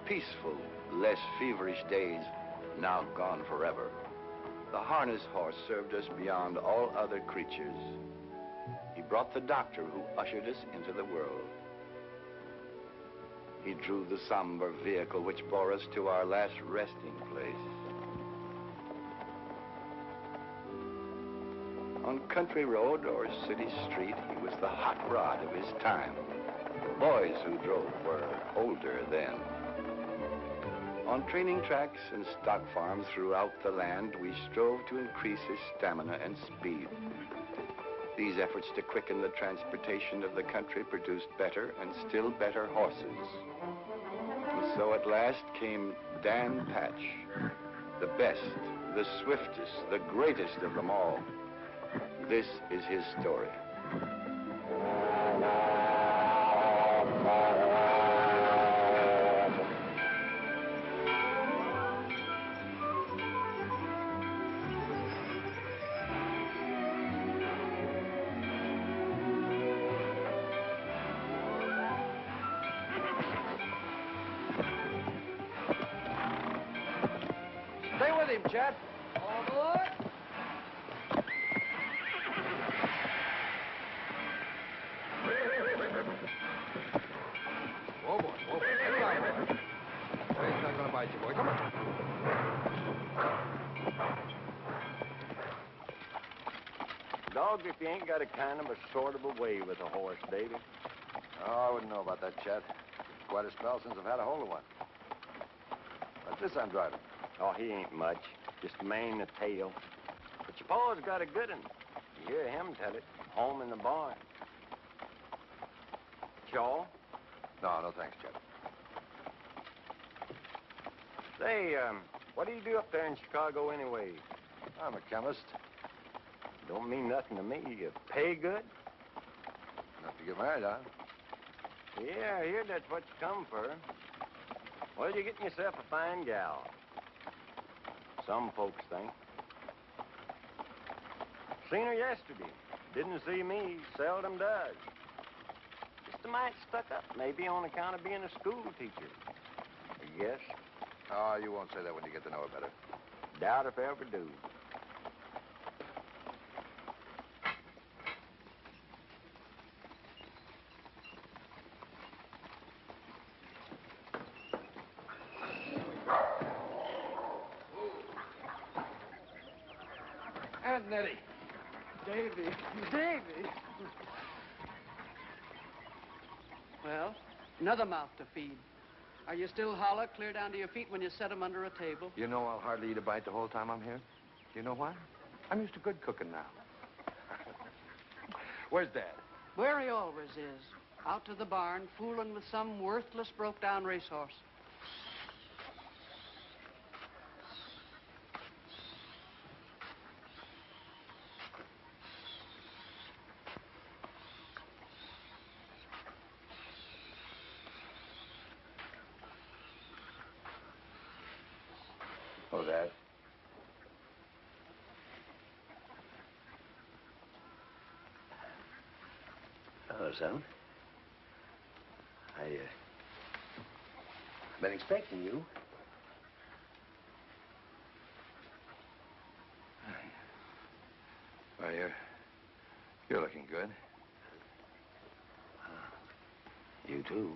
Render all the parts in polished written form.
peaceful, less feverish days now gone forever. The harness horse served us beyond all other creatures. He brought the doctor who ushered us into the world. He drew the somber vehicle which bore us to our last resting place. On country road or city street, he was the hot rod of his time. The boys who drove were older then. On training tracks and stock farms throughout the land, we strove to increase his stamina and speed. These efforts to quicken the transportation of the country produced better and still better horses. And so at last came Dan Patch, the best, the swiftest, the greatest of them all. This is his story. Stay with him, Chet. All aboard. Whoa, boy, whoa, boy. Get along, boy. He's not going to bite you, boy. Come on. Dog, if you ain't got a kind of a sort of a way with a horse, Davy. Oh, I wouldn't know about that, Chet. Quite a spell since I've had a hold of one. What's this I'm driving? Oh, he ain't much. Just a mane and a tail. But your pa's got a good one. You hear him tell it. Home in the barn. Chaw? No, thanks, Chet. Say, what do you do up there in Chicago anyway? I'm a chemist. Don't mean nothing to me. You pay good? Enough to get married, huh? Yeah, I hear that's what you come for. Well, you're getting yourself a fine gal. Some folks think. Seen her yesterday. Didn't see me. Seldom does. Just a mite stuck up, maybe on account of being a school teacher. I guess. Oh, you won't say that when you get to know her better. Doubt if I ever do. Aunt Nettie. Davy. Davy. Well, another mouth to feed. Are you still hollow, clear down to your feet when you set 'em under a table? You know I'll hardly eat a bite the whole time I'm here. You know why? I'm used to good cooking now. Where's Dad? Where he always is. Out to the barn, fooling with some worthless, broke-down racehorse. Oh, Dad. Hello, son. I've been expecting you. Well, you're looking good. You too.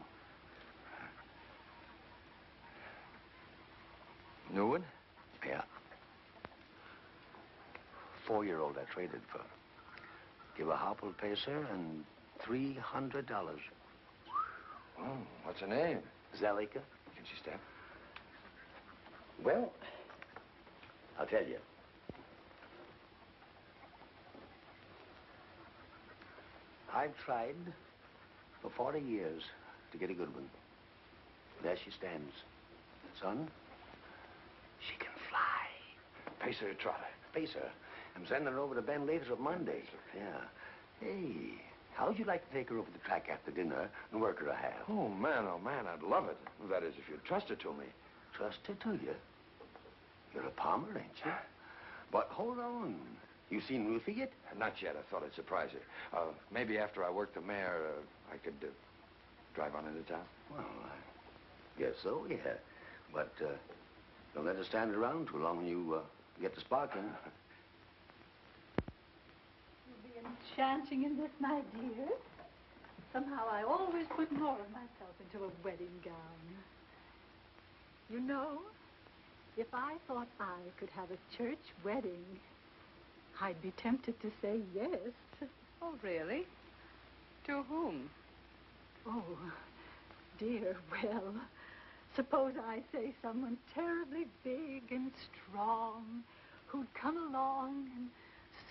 New one? Yeah. 4-year-old I traded for. Give a hopple pacer and $300. Oh, what's her name? Zalika. Can she step? Well, I'll tell you. I've tried for 40 years to get a good one. There she stands. Son, she can fly. Pacer or trotter? Pacer. I'm sending her over to Ben later on Monday. Yeah. Hey, how'd you like to take her over the track after dinner and work her a half? Oh, man, I'd love it. That is, if you'd trust her to me. Trust her to you? You're a palmer, ain't you? But hold on. You seen Ruthie yet? Not yet. I thought I'd surprise her. Maybe after I work the mare, I could drive on into town. Well, Guess so, yeah. But don't let her stand around too long when you get to sparking. You'll be enchanting in this, my dear. Somehow I always put more of myself into a wedding gown. You know, if I thought I could have a church wedding, I'd be tempted to say yes. Oh, really? To whom? Oh, dear, well, suppose I say someone terribly big and strong who'd come along and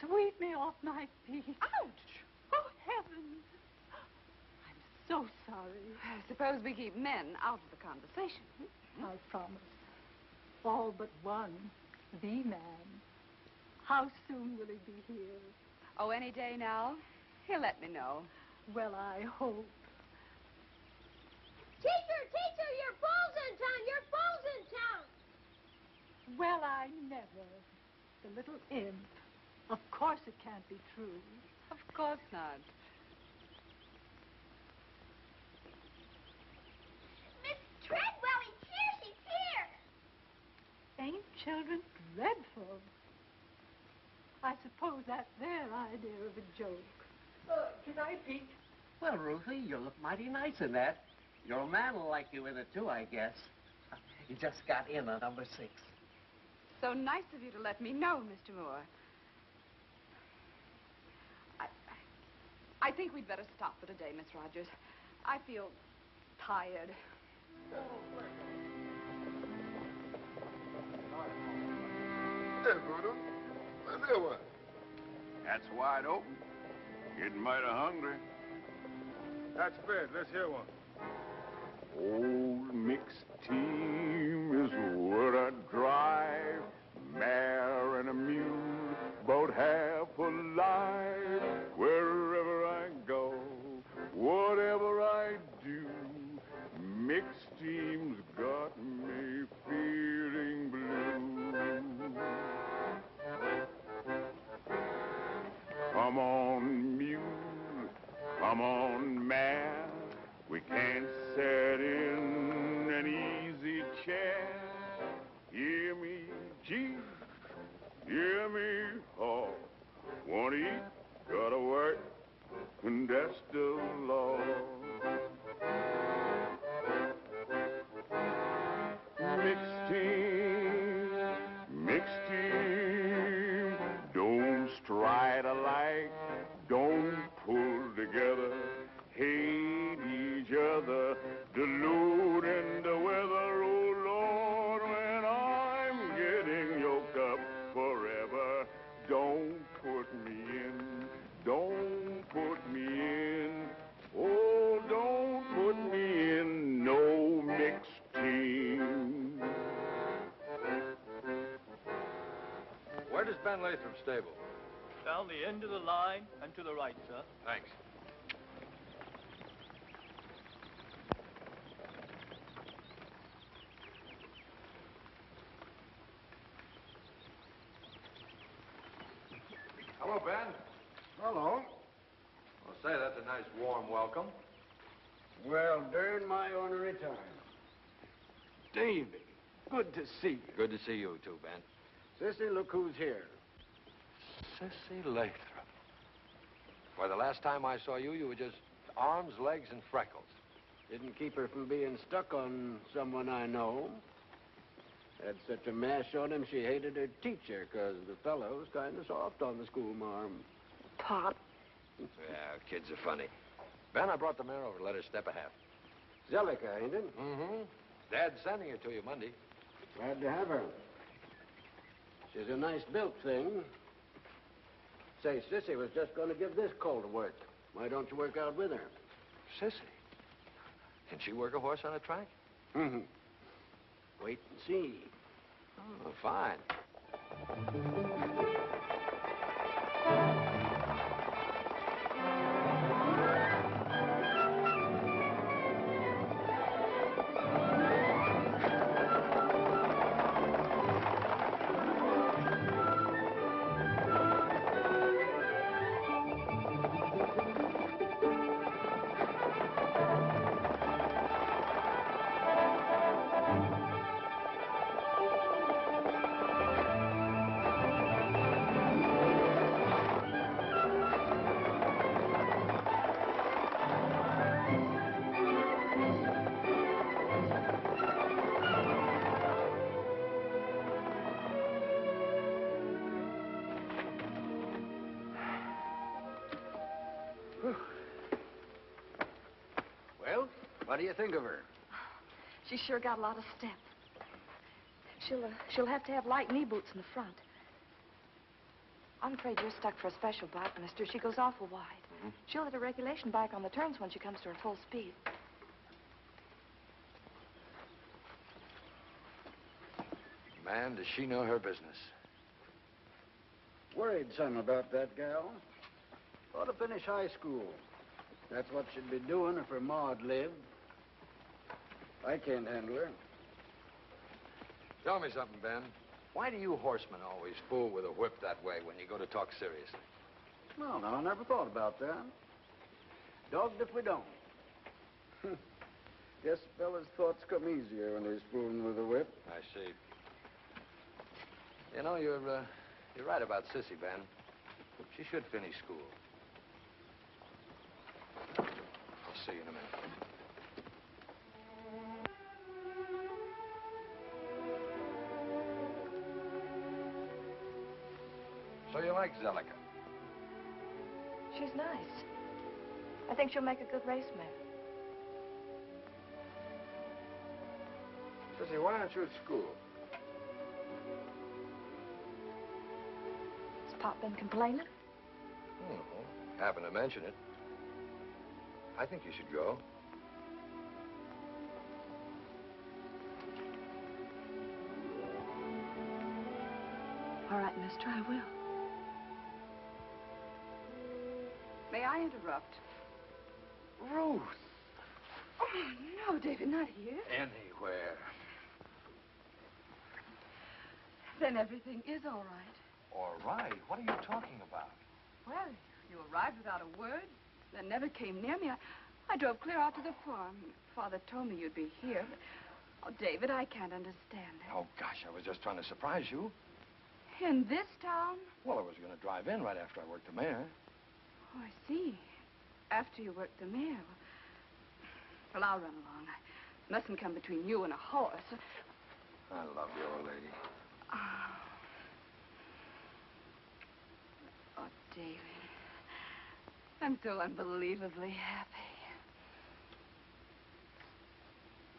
sweep me off my feet. Ouch! Oh, heavens! I'm so sorry. Suppose we keep men out of the conversation. I promise. All but one, the man. How soon will he be here? Oh, any day now. He'll let me know. Well, I hope. Teacher, your bull's in town! Your bull's in town! Well, I never. The little imp. Of course it can't be true. Of course not. Miss Treadwell, he's here! She's here! Ain't children dreadful? I suppose that's their idea of a joke. Can I peek? Well, Ruthie, you look mighty nice in that. Your old man will like you in it, too, I guess. He just got in on number 6. So nice of you to let me know, Mr. Moore. I think we'd better stop for today, Miss Rogers. I feel tired. Hey, Voodoo. Let's hear one. That's wide open. Getting mighty hungry. That's fair. Let's hear one. Old mixed team is what I drive. Mare and a mule, about half alive. Wherever I go, whatever I do, mixed team's got me feeling blue. Come on, mule, come on, mare. We can't sit in an easy chair. Hear me, G, hear me, haw. Wanna eat, gotta work, and that's the law. Mixed team, don't stride alike, don't pull together, hate each other, deluding the weather, oh Lord, when I'm getting yoked up forever, don't put me in, don't put me in, oh, don't put me in no mixed team. Where does Ben Latham stable? Down the end of the line and to the right, sir. Thanks. Hello, Ben. Hello. I'll say that's a nice warm welcome. Well, during my ornery time. Davy, good to see you. Good to see you too, Ben. Sissy, look who's here. Sissy Lathrop. Why, the last time I saw you, you were just arms, legs, and freckles. Didn't keep her from being stuck on someone I know. Had such a mash on him, she hated her teacher, because the fellow was kind of soft on the schoolmarm. Pop. Yeah, kids are funny. Ben, I brought the mare over to let her step a half. Zellica, ain't it? Mm-hmm. Dad's sending her to you Monday. Glad to have her. She's a nice built thing. Say, Sissy was just going to give this colt a work. Why don't you work out with her? Sissy? Can she work a horse on a track? Mm-hmm. Wait and see. Oh, fine. What do you think of her? She's sure got a lot of step. She'll have to have light knee boots in the front. I'm afraid you're stuck for a special bike, mister. She goes awful wide. Mm-hmm. She'll hit a regulation bike on the turns when she comes to her full speed. Man, does she know her business. Worried some about that gal. Ought to finish high school. That's what she'd be doing if her ma'd lived. I can't handle her. Tell me something, Ben. Why do you horsemen always fool with a whip that way when you go to talk seriously? Well, no, I never thought about that. Dogged if we don't. Guess fellas' thoughts come easier when they're fooling with a whip. I see. You know, you're right about Sissy, Ben. She should finish school. I'll see you in a minute. So you like Zellica? She's nice. I think she'll make a good race mare. Sissy, why aren't you at school? Has Pop been complaining? No, happened to mention it. I think you should go. All right, mister, I will. May I interrupt? Ruth. Oh, no, David, not here. Anywhere. Then everything is all right. All right? What are you talking about? Well, you arrived without a word, then never came near me. I drove clear out to the farm. Father told me you'd be here. But, oh, David, I can't understand it. Oh, gosh, I was just trying to surprise you. In this town? Well, I was going to drive in right after I worked the mare. Oh, I see. After you worked the mare. Well, I'll run along. I mustn't come between you and a horse. I love you, old lady. Oh, David. I'm so unbelievably happy.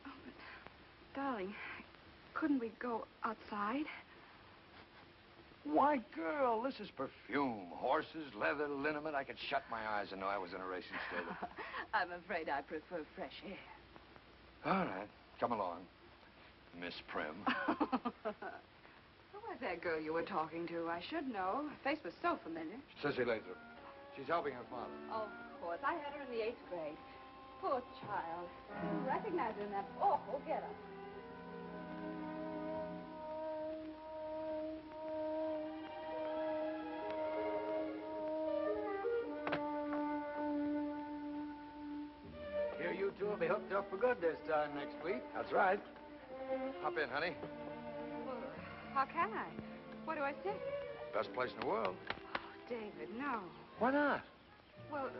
Oh, but, darling, couldn't we go outside? Why, girl, this is perfume. Horses, leather, liniment. I could shut my eyes and know I was in a racing stable. I'm afraid I prefer fresh air. All right. Come along, Miss Prim. Who was that girl you were talking to? I should know. Her face was so familiar. Sissy Lathrop. She's helping her father. Oh, of course. I had her in the 8th grade. Poor child. You recognize her in that awful getup. Here you two will be hooked up for good this time next week. That's right. Hop in, honey. Well, how can I? What do I say? Best place in the world. Oh, David, no. Why not? Well,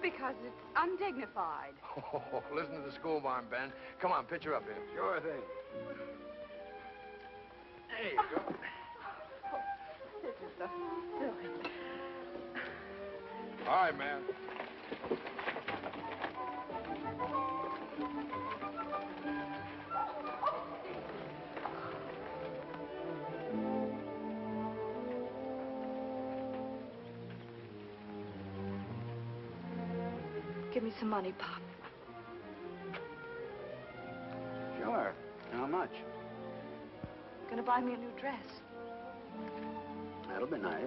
because it's undignified. Oh, listen to the school barn, Ben. Come on, pitch her up here. Sure thing. There you go. This is so silly. All right, man. Give me some money, Pop. Sure. How much? Gonna buy me a new dress. That'll be nice.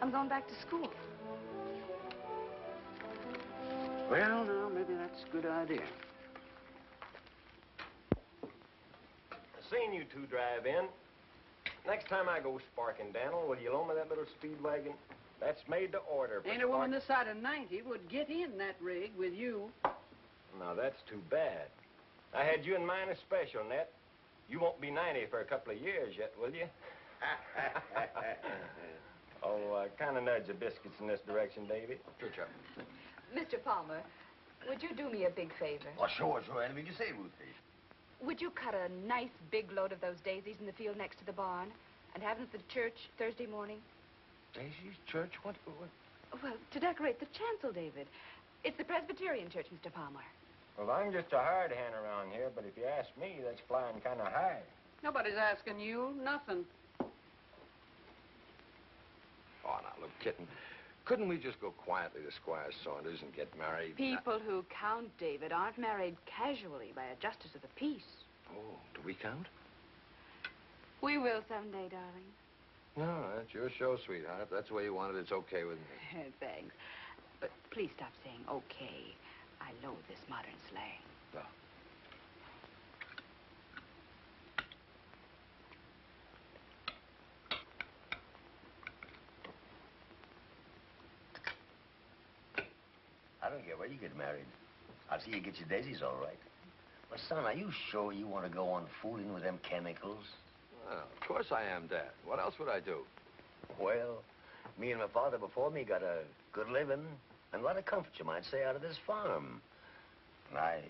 I'm going back to school. Well, now, maybe that's a good idea. I seen you two drive in. Next time I go sparking, Daniel, will you loan me that little speed wagon? That's made to order. Ain't a woman this side of 90 would get in that rig with you. Now, that's too bad. I had you in mind especial, Ned. You won't be 90 for a couple of years yet, will you? Oh, kind of nudge the biscuits in this direction, Davy. Sure, Chuck. Mr. Palmer, would you do me a big favor? Oh, sure. Anything you say, Ruthie. Would you cut a nice big load of those daisies in the field next to the barn and have them for the church Thursday morning? Daisy's church? What? Well, to decorate the chancel, David. It's the Presbyterian church, Mr. Palmer. Well, I'm just a hard hand around here, but if you ask me, that's flying kind of high. Nobody's asking you. Nothing. Oh, now, look, kitten. Couldn't we just go quietly to Squire Saunders and get married? People who count, David, aren't married casually by a justice of the peace. Oh, do we count? We will someday, darling. No, that's your show, sweetheart. If that's the way you want it, it's okay with me. Thanks. But please stop saying okay. I loathe this modern slang. Oh. I don't care where you get married. I'll see you get your daisies all right. But, son, are you sure you want to go on fooling with them chemicals? Well, of course I am, Dad. What else would I do? Well, me and my father before me got a good living and a lot of comfort, you might say, out of this farm. And I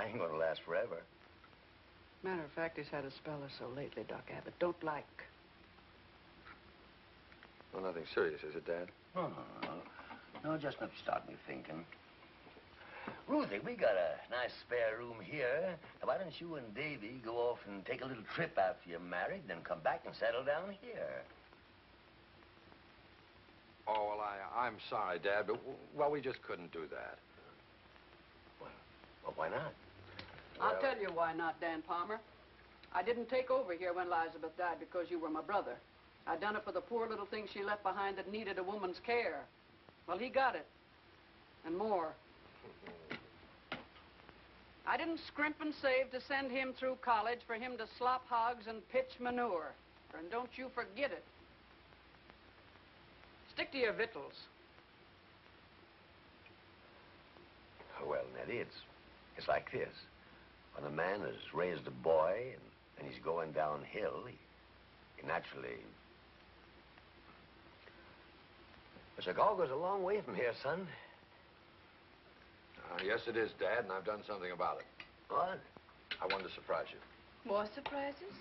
ain't gonna last forever. Matter of fact, he's had a spell or so lately, Doc Abbott. Don't like. Well, nothing serious, is it, Dad? No. No, just enough to start me thinking. Ruthie, we got a nice spare room here. Now, why don't you and Davy go off and take a little trip after you're married, then come back and settle down here? Oh, well, I'm sorry, Dad, but, well, we just couldn't do that. Well, why not? I'll tell you why not, Dan Palmer. I didn't take over here when Elizabeth died because you were my brother. I done it for the poor little things she left behind that needed a woman's care. Well, he got it. And more. I didn't scrimp and save to send him through college for him to slop hogs and pitch manure. And don't you forget it. Stick to your victuals. Well, Nettie, it's like this. When a man has raised a boy and he's going downhill, he naturally... But Chicago goes a long way from here, son. Yes, it is, Dad, and I've done something about it. What? I wanted to surprise you. More surprises?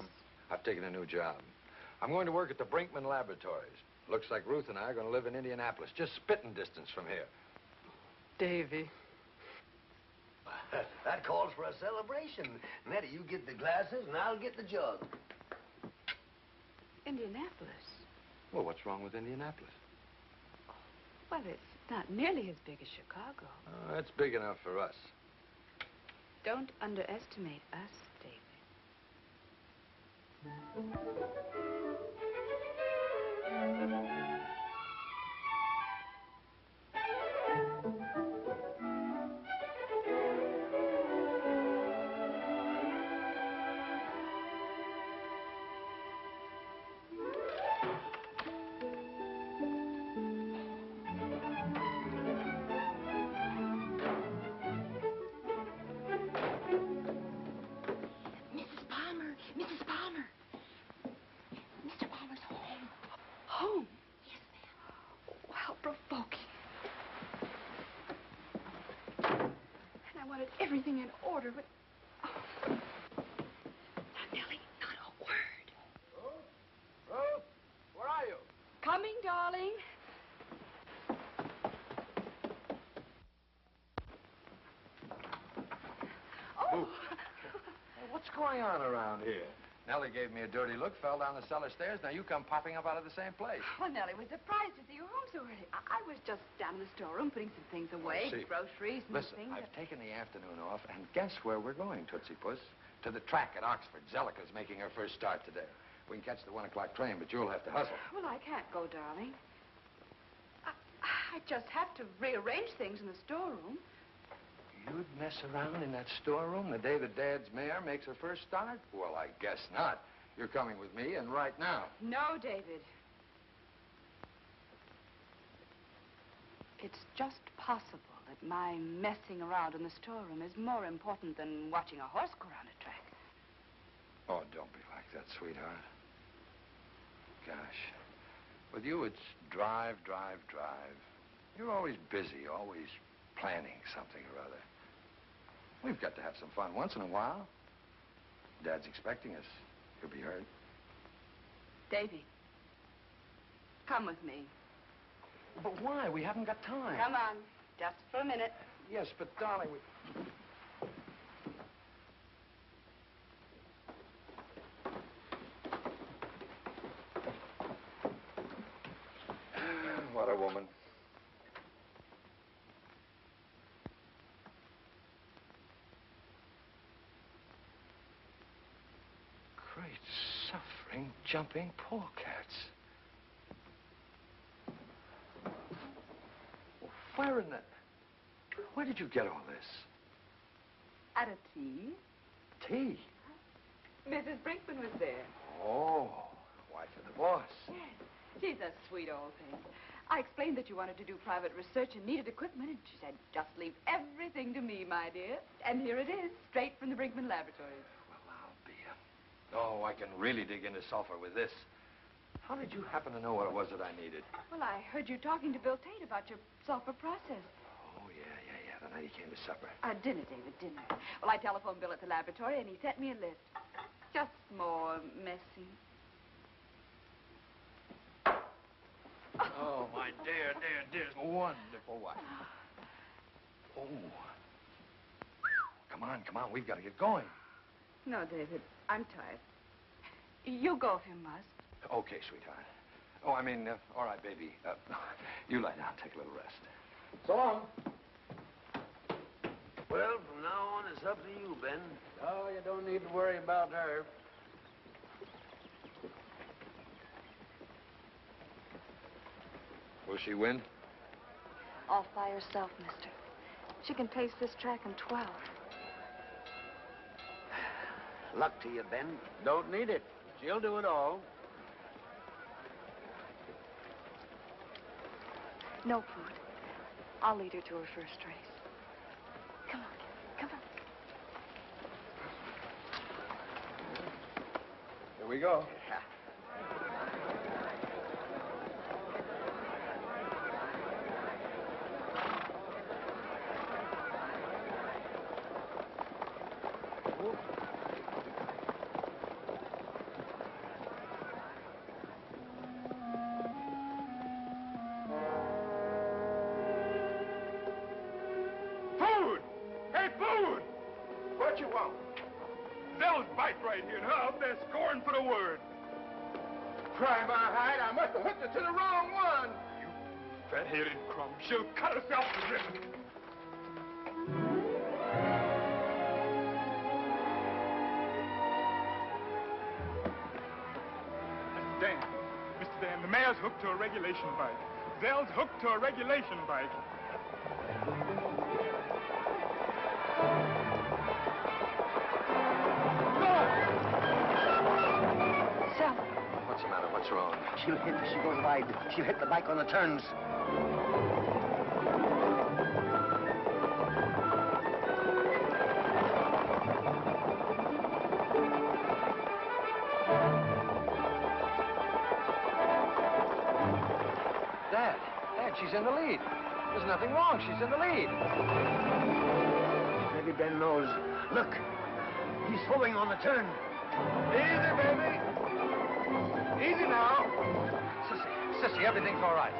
I've taken a new job. I'm going to work at the Brinkman Laboratories. Looks like Ruth and I are going to live in Indianapolis, just spitting distance from here. Davy. That calls for a celebration. Nettie, you get the glasses and I'll get the jug. Indianapolis? Well, what's wrong with Indianapolis? Well, it's not nearly as big as Chicago. It's big enough for us. Don't underestimate us, David. Everything in order, but... Oh. Now, Nellie, not a word. Ruth, where are you? Coming, darling. Oh! Hey, what's going on around here? Nellie gave me a dirty look, fell down the cellar stairs. Now you come popping up out of the same place. Well, Nellie was surprised to see you home so early. I was just down in the storeroom putting some things away. Groceries and Listen, things. I've taken the afternoon off, and guess where we're going, Tootsie Puss? To the track at Oxford. Zellica's making her first start today. We can catch the 1 o'clock train, but you'll have to hustle. Well, I can't go, darling. I just have to rearrange things in the storeroom. You'd mess around in that storeroom the day that Dad's mare makes her first start? Well, I guess not. You're coming with me, and right now. No, David. It's just possible that my messing around in the storeroom is more important than watching a horse go around a track. Oh, don't be like that, sweetheart. Gosh. With you, it's drive, drive, drive. You're always busy, always planning something or other. We've got to have some fun once in a while. Dad's expecting us. He'll be hurt. Davy, come with me. But why? We haven't got time. Come on. Just for a minute. Yes, but darling, we... What a woman. Great suffering, jumping polecats. Where in the... Where did you get all this? At a tea. Tea? Mrs. Brinkman was there. Oh, wife of the boss. Yes. She's a sweet old thing. I explained that you wanted to do private research and needed equipment, and she said, just leave everything to me, my dear. And here it is, straight from the Brinkman laboratories. Well, I'll be a... Oh, I can really dig into sulfur with this. How did you happen to know what it was that I needed? Well, I heard you talking to Bill Tate about your sulfur process. Oh, yeah. The night he came to supper. Dinner, David, dinner. Well, I telephoned Bill at the laboratory, and he sent me a list. Just more messy. Oh, my dear, wonderful wife. Oh. Come on. We've got to get going. No, David, I'm tired. You go if you must. Okay, sweetheart. Oh, I mean, all right, baby. You lie down, take a little rest. So long. Well, from now on, it's up to you, Ben. Oh, you don't need to worry about her. Will she win? Off by herself, mister. She can pace this track in 12. Luck to you, Ben. Don't need it. She'll do it all. No, Prude. I'll lead her to her first race. Come on. Here we go. What you want? They'll bite right here. Now up there scoring for the word. Cry my hide, I must have hooked her to the wrong one. You fat-headed crumb. She'll cut herself to ribbons. Mr. Dan, the mare's hooked to a regulation bike. Zell's hooked to a regulation bike. What's the matter? What's wrong? She'll hit as she goes wide. She'll hit the bike on the turns. Dad, she's in the lead. There's nothing wrong. She's in the lead. Maybe Ben knows. Look, he's slowing on the turn. Easy, baby. Easy now. Sissy, everything's all right.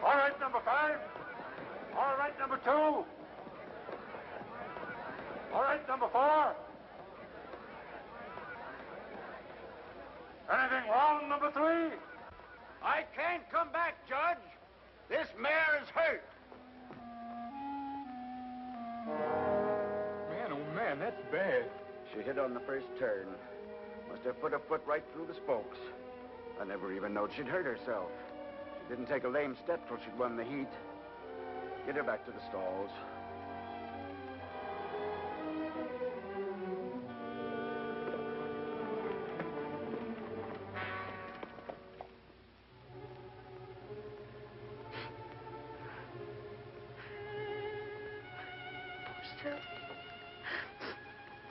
All right, number 5. All right, number 2. All right, number 4. Anything wrong, number 3? I can't come back, Judge. This mare is hurt. Man, oh She hit on the first turn. Must have put a foot right through the spokes. I never even knowed she'd hurt herself. She didn't take a lame step till she'd won the heat. Get her back to the stalls.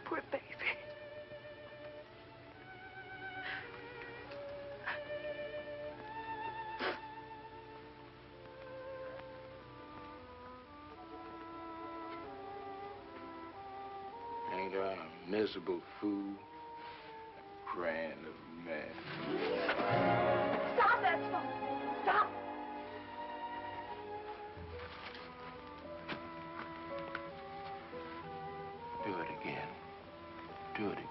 Poor baby. Ain't I a miserable fool? A crying little man. Stop that smoke! Stop! Do it again. Do it again.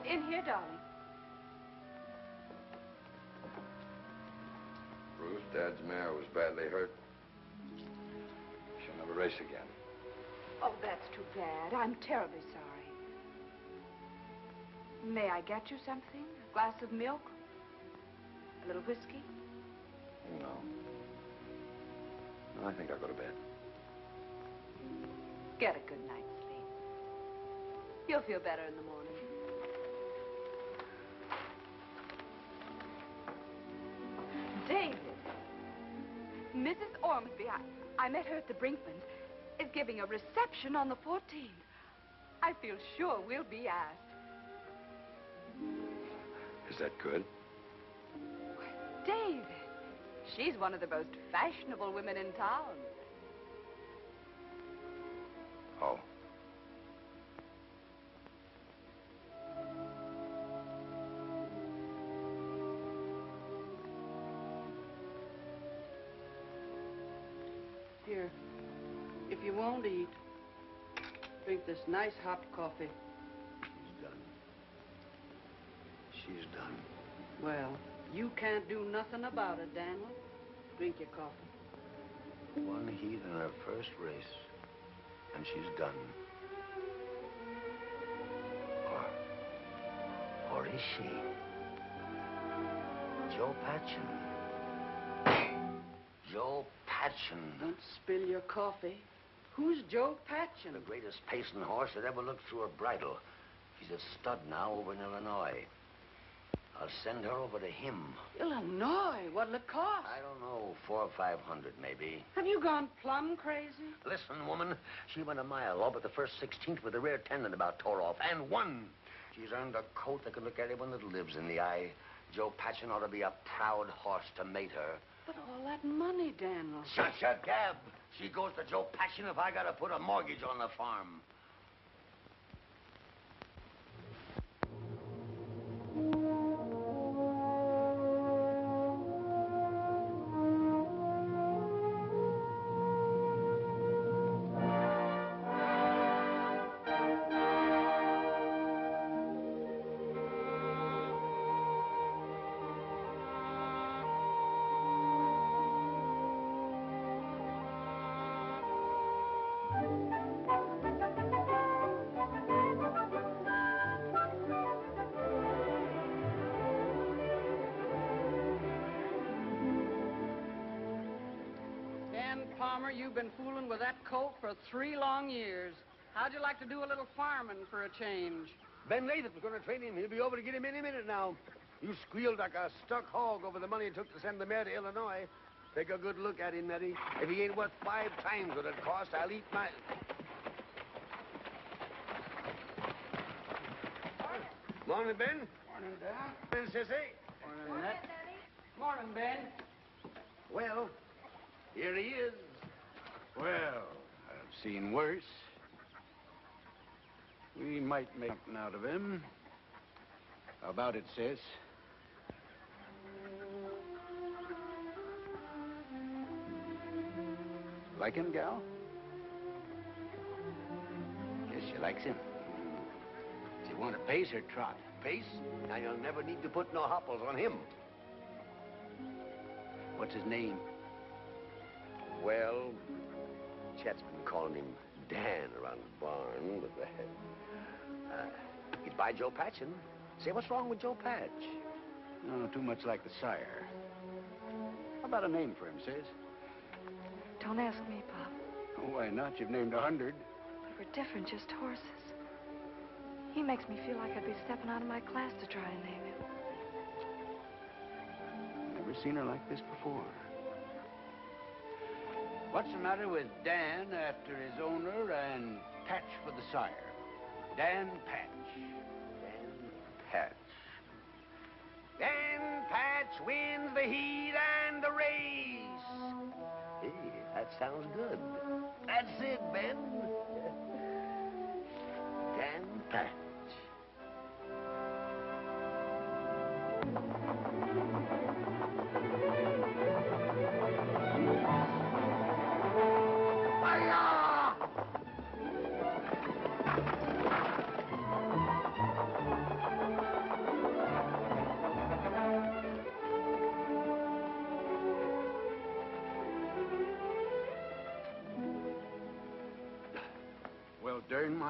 In here, darling. Ruth, Dad's mare was badly hurt. She'll never race again. Oh, that's too bad. I'm terribly sorry. May I get you something? A glass of milk? A little whiskey? No. No, I think I'll go to bed. Get a good night's sleep. You'll feel better in the morning. David. Mrs. Ormsby, I met her at the Brinkmans, is giving a reception on the 14th. I feel sure we'll be asked. Is that good? David, she's one of the most fashionable women in town. Oh. Here, if you won't eat, drink this nice hot coffee. She's done. She's done. Well, you can't do nothing about it, Daniel. Drink your coffee. One heat in her first race, and she's done. Or is she? Joe Patchen. Joe Patchen. Don't spill your coffee. Who's Joe Patchen? The greatest pacing horse that ever looked through a bridle. He's a stud now over in Illinois. I'll send her over to him. Illinois? What'll it cost? I don't know, 400 or 500 maybe. Have you gone plumb crazy? Listen, woman, she went a mile all but the first 16th with a rear tendon about tore off, and won. She's earned a coat that can look anyone that lives in the eye. Joe Patchen ought to be a proud horse to mate her. But all that money, Daniel. Shut your gab. She goes to Joe Patchen if I gotta put a mortgage on the farm. Palmer, you've been fooling with that colt for 3 long years. How'd you like to do a little farming for a change? Ben Latham's going to train him. He'll be over to get him any minute now. You squealed like a stuck hog over the money it took to send the mare to Illinois. Take a good look at him, Nettie. If he ain't worth 5 times what it cost, I'll eat my... Morning, Ben. Morning, Dad. Ben, Sissy. Morning, Ned. Morning, Ben. Well, here he is. Well, I've seen worse. We might make something out of him. How about it, sis? Like him, gal? Yes, she likes him. Do you want a pace or trot? Pace? Now you'll never need to put no hopples on him. What's his name? Well, Chet's been calling him Dan around the barn, but he's by Joe Patchen. Say, what's wrong with Joe Patch? No, too much like the sire. How about a name for him, sis? Don't ask me, Pop. Why not? You've named 100. But we're different, just horses. He makes me feel like I'd be stepping out of my class to try and name him. Never seen her like this before. What's the matter with Dan after his owner and Patch for the sire? Dan Patch. Dan Patch. Dan Patch wins the heat and the race. Hey, that sounds good. That's it, Ben. Dan Patch. Well, darn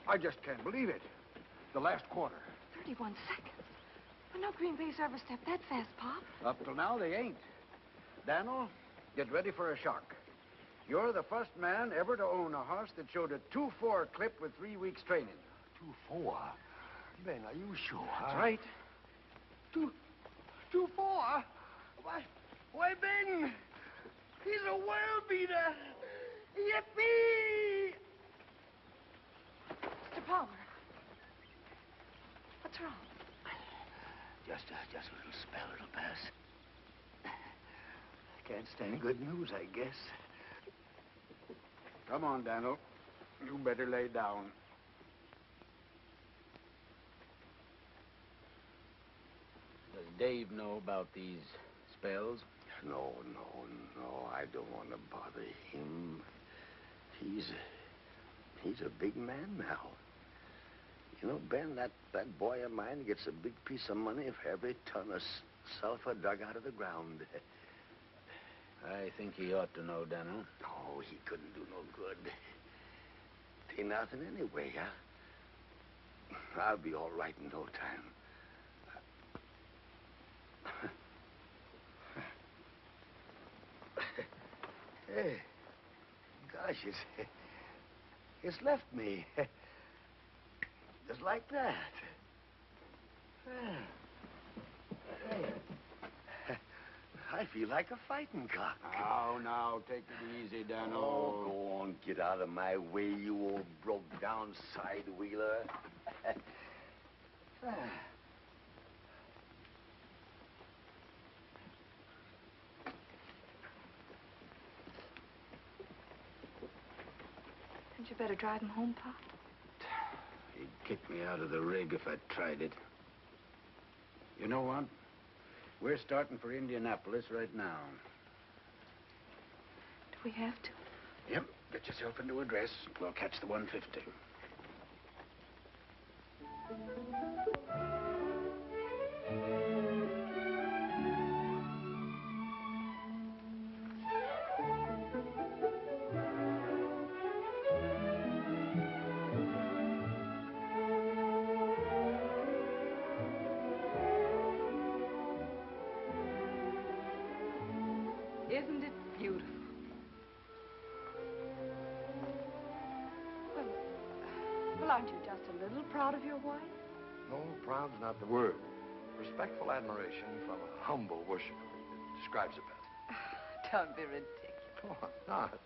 I just can't believe it. The last quarter. 31 seconds. Well, no Green Bay's ever stepped that fast, Pop. Up till now, they ain't. Daniel, get ready for a shock. You're the first man ever to own a horse that showed a 2-4 clip with 3 weeks training. 2-4? Ben, are you sure? That's right. 2-4? Why, Ben, he's a world beater. Yippee! Mr. Palmer. What's wrong? Just a little spell, it'll pass. Can't stand good news, I guess. Come on, Daniel. You better lay down. Does Dave know about these spells? No. I don't want to bother him. He's a big man now. You know, Ben, that boy of mine gets a big piece of money for every ton of sulfur dug out of the ground. I think he ought to know, Daniel. Oh, he couldn't do no good. Ain't nothing anyway, huh? I'll be all right in no time. Hey, gosh, it's left me. Just like that. Hey, I feel like a fighting cock. Now, take it easy, Daniel. Oh, go on, get out of my way, you old broke-down side-wheeler. Hadn't you better drive him home, Pop? He'd kick me out of the rig if I tried it. You know what? We're starting for Indianapolis right now. Do we have to? Yep. Get yourself into a dress. We'll catch the 150. Isn't it beautiful? Well, aren't you just a little proud of your wife? No, proud's not the word. Respectful admiration from a humble worshiper. It describes it best. Don't be ridiculous. Oh, I'm not.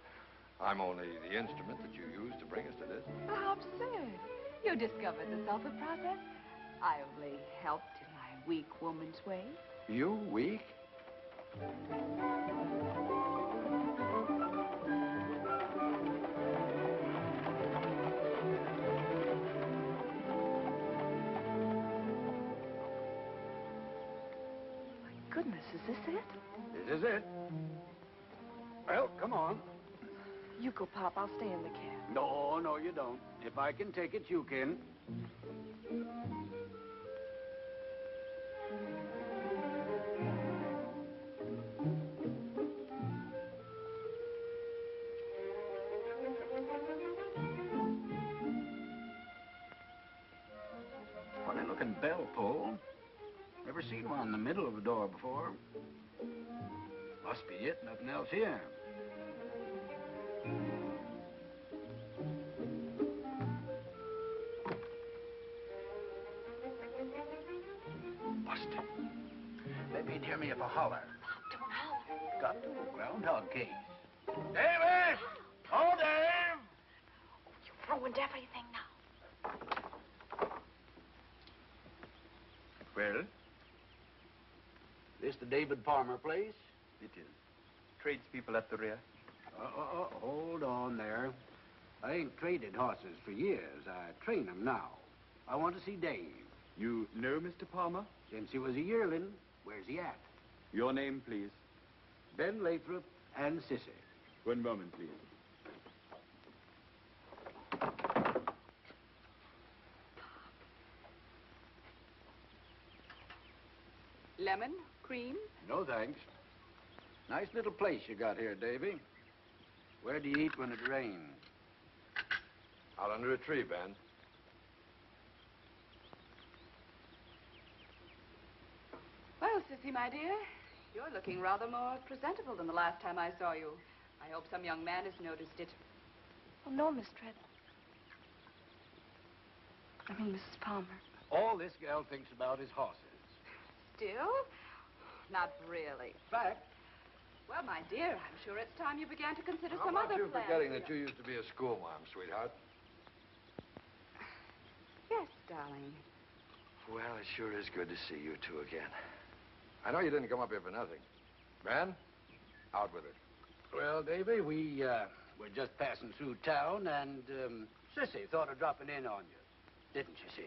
I'm only the instrument that you used to bring us to this. How absurd. You discovered the sulfur process. I only helped in my weak woman's way. You weak? Goodness, is this it? This is it. Well, come on. You go, Pop. I'll stay in the cab. No, you don't. If I can take it, you can. bell pull. Never seen one in the middle of the door before. Must be it, nothing else here. Busted. Maybe he'd hear me if I holler. Don't holler. Got to. Groundhog case. David! Oh, Dave! You've ruined everything now. Well? This the David Palmer place? It is. Tradespeople at the rear. Hold on there. I ain't traded horses for years. I train them now. I want to see Dave. You know Mr. Palmer? Since he was a yearling, where's he at? Your name, please. Ben Lathrop and Sissy. One moment, please. Lemon, cream? No, thanks. Nice little place you got here, Davy. Where do you eat when it rains? Out under a tree, Ben. Well, Sissy, my dear, you're looking rather more presentable than the last time I saw you. I hope some young man has noticed it. Oh, no, Miss Treadwell. I mean, Mrs. Palmer. All this gal thinks about is horses. Still? Not really. Fact. Well, my dear, I'm sure it's time you began to consider How some about other you plans. forgetting that you used to be a schoolmarm, sweetheart? Yes, darling. Well, it sure is good to see you two again. I know you didn't come up here for nothing. Ben, out with it. Well, Davy, we're just passing through town, and Sissy thought of dropping in on you. Didn't you, Sis?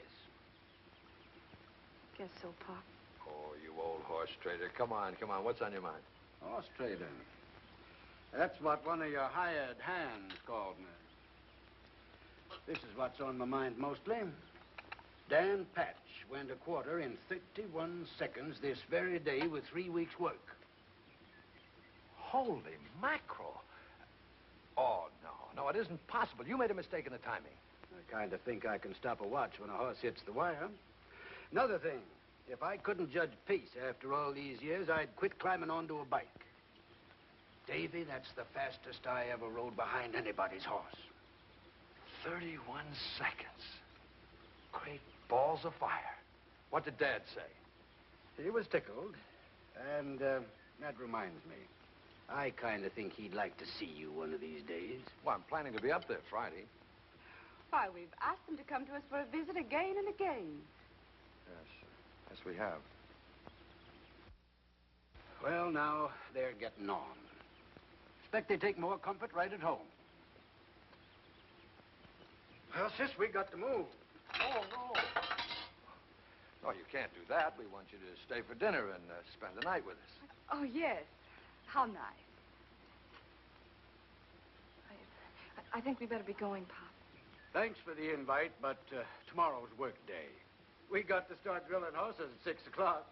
Guess so, Pop. Oh, you old horse trader. Come on, come on. What's on your mind? Horse trader. That's what one of your hired hands called me. This is what's on my mind mostly. Dan Patch went a quarter in 31 seconds this very day with 3 weeks' work. Holy mackerel. Oh, no, it isn't possible. You made a mistake in the timing. I kind of think I can stop a watch when a horse hits the wire. Another thing, if I couldn't judge pace after all these years, I'd quit climbing onto a bike. Davy, that's the fastest I ever rode behind anybody's horse. 31 seconds. Great balls of fire. What did Dad say? He was tickled. And that reminds me. I kind of think he'd like to see you one of these days. Well, I'm planning to be up there Friday. Why, we've asked them to come to us for a visit again and again. Yes, we have. Well, now, they're getting on. Expect they take more comfort right at home. Well, sis, we got to move. Oh, no. No, you can't do that. We want you to stay for dinner and spend the night with us. Oh, yes. How nice. I think we better be going, Pop. Thanks for the invite, but tomorrow's work day. We got to start drilling horses at 6 o'clock.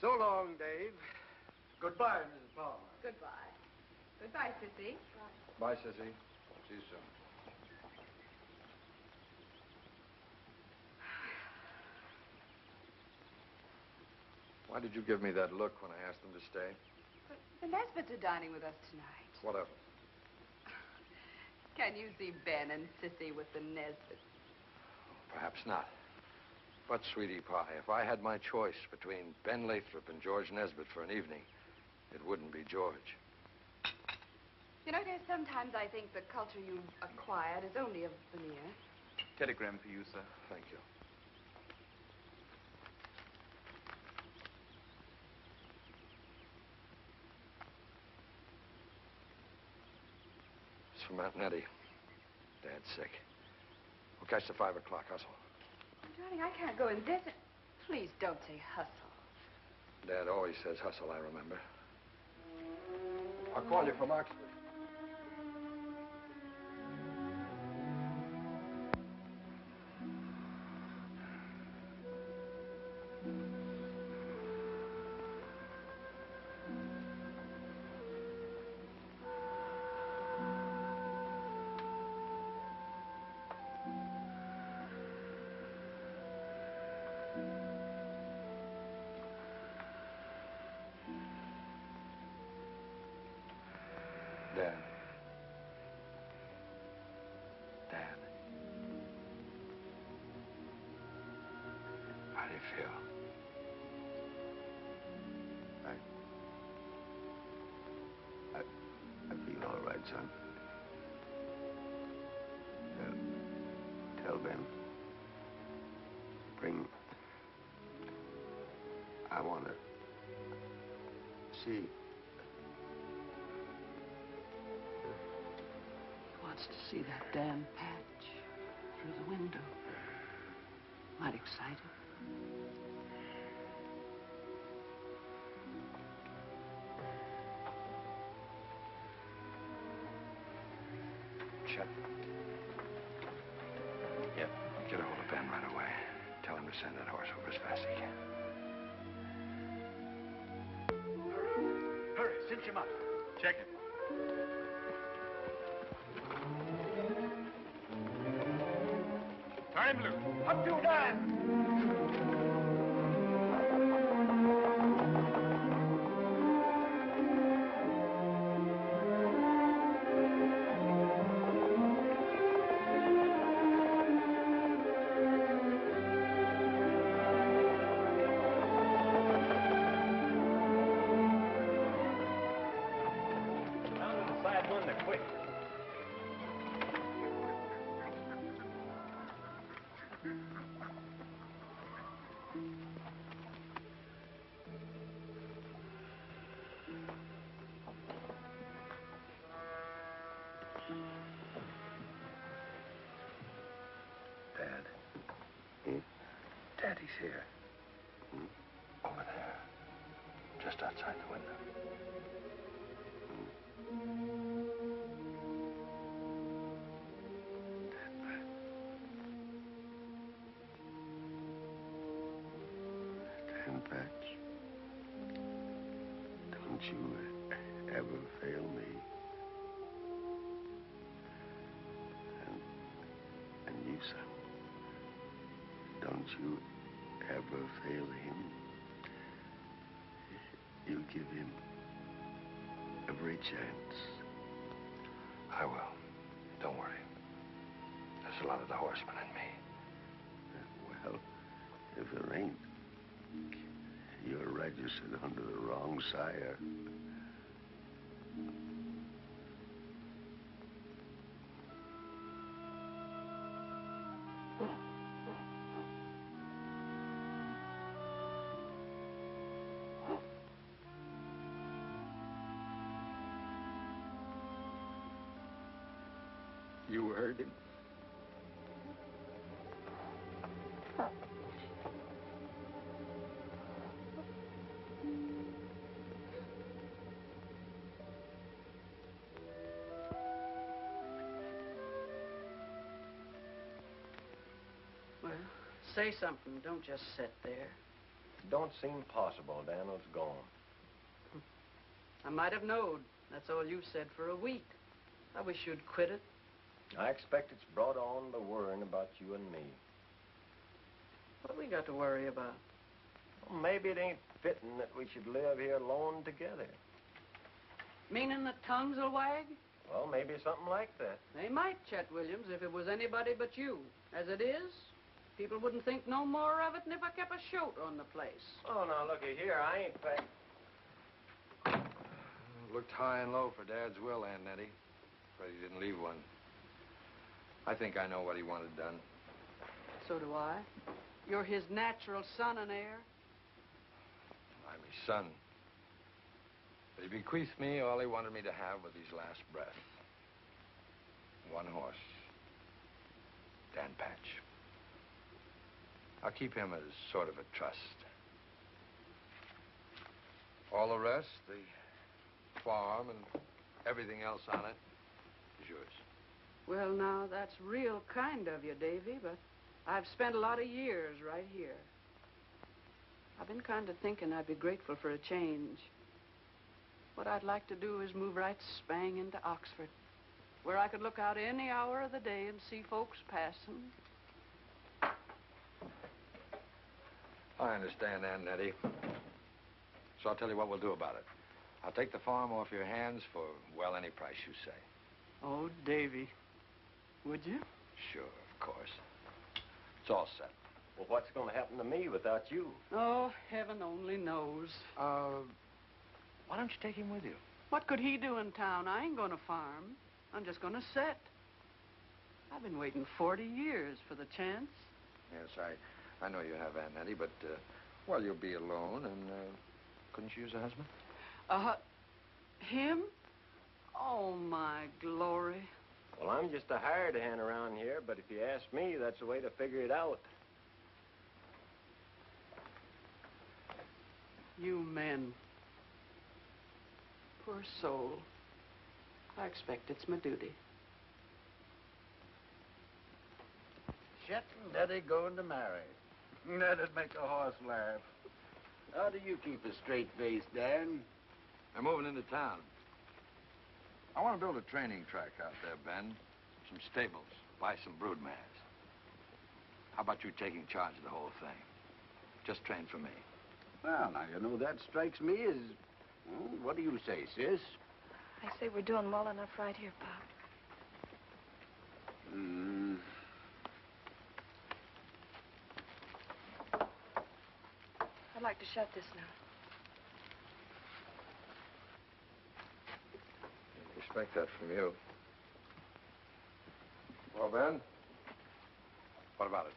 So long, Dave. Goodbye, Mrs. Palmer. Goodbye. Goodbye, Sissy. Bye, Sissy. See you soon. Why did you give me that look when I asked them to stay? But the Nesbitts are dining with us tonight. What of it? Can you see Ben and Sissy with the Nesbitts? Perhaps not. But, sweetie pie, if I had my choice between Ben Lathrop and George Nesbitt for an evening, it wouldn't be George. You know, dear, sometimes I think the culture you've acquired is only a veneer. Telegram for you, sir. Thank you. It's from Aunt Nettie. Dad's sick. We'll catch the 5 o'clock hustle. Oh, darling, I can't go in this. Please don't say hustle. Dad always says hustle, I remember. I'll call you from Oxford. Dad. Dad. How do you feel? I feel all right, son. Tell Ben. Bring... I want to see... He wants to see that Dan Patch through the window. Might excite him. Chet. Yep. Get a hold of Ben right away. Tell him to send that horse over as fast as he can. Hurry, cinch him up. Check it. Turn him loose. Up you, Dan! Dad. Daddy's here. Over there. Just outside the window. Dan Patch, don't you ever fail me. And you, son, don't you ever fail him. You give him every chance. I will. Don't worry. There's a lot of the horseman in me. Well, if there ain't, you're registered under the wrong sire. You heard him. Well, say something. Don't just sit there. It don't seem possible Daniel's gone. I might have knowed. That's all you've said for a week. I wish you'd quit it. I expect it's brought on by worrying about you and me. What we got to worry about? Well, maybe it ain't fitting that we should live here alone together. Meaning that tongues will wag? Well, maybe something like that. They might, Chet Williams, if it was anybody but you. As it is, people wouldn't think no more of it than if I kept a shoat on the place. Oh, now, looky here. I ain't packed. Looked high and low for Dad's will, Aunt Nettie. But he didn't leave one. I think I know what he wanted done. So do I. You're his natural son and heir. I'm his son. But he bequeathed me all he wanted me to have with his last breath. One horse. Dan Patch. I'll keep him as sort of a trust. All the rest, the farm and everything else on it, is yours. Well, now, that's real kind of you, Davy, but I've spent a lot of years right here. I've been kind of thinking I'd be grateful for a change. What I'd like to do is move right spang into Oxford, where I could look out any hour of the day and see folks passing. I understand, Aunt Nettie. So I'll tell you what we'll do about it. I'll take the farm off your hands for, well, any price you say. Oh, Davy. Would you? Sure, of course. It's all set. Well, what's going to happen to me without you? Oh, heaven only knows. Why don't you take him with you? What could he do in town? I ain't gonna farm. I'm just gonna sit. I've been waiting 40 years for the chance. Yes, I know you have, Aunt Nettie, but, well, you'll be alone, and, couldn't you use a husband? Him? Oh, my glory. Well, I'm just a hired hand around here, but if you ask me, that's the way to figure it out. You men. Poor soul. I expect it's my duty. Chet and Daddy going to marry. That'd make a horse laugh. How do you keep a straight face, Dan? I'm moving into town. I want to build a training track out there, Ben. Some stables, buy some brood mares. How about you taking charge of the whole thing? Just train for me. Well, now, you know, that strikes me as... Well, what do you say, sis? I say we're doing well enough right here, Pop. I'd like to shut this now. Expect that from you. Well, Ben, what about it?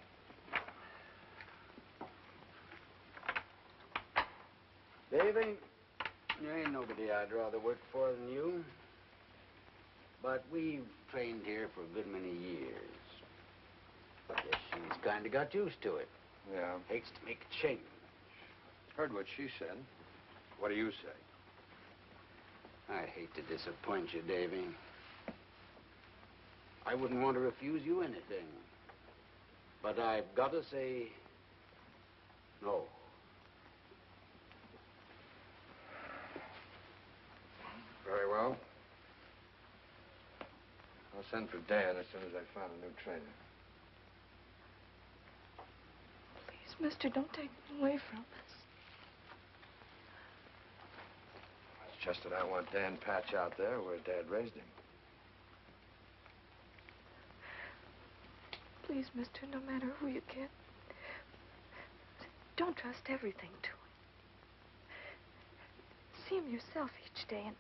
Davy, there ain't nobody I'd rather work for than you. But we've trained here for a good many years. Guess she's kind of got used to it. Yeah. Hates to make a change. Heard what she said. What do you say? I hate to disappoint you, Davy. I wouldn't want to refuse you anything. But I've got to say no. Very well. I'll send for Dan as soon as I find a new trainer. Please, mister, don't take him away from us. It's just that I want Dan Patch out there where Dad raised him. Please, mister, no matter who you get, don't trust everything to him. See him yourself each day and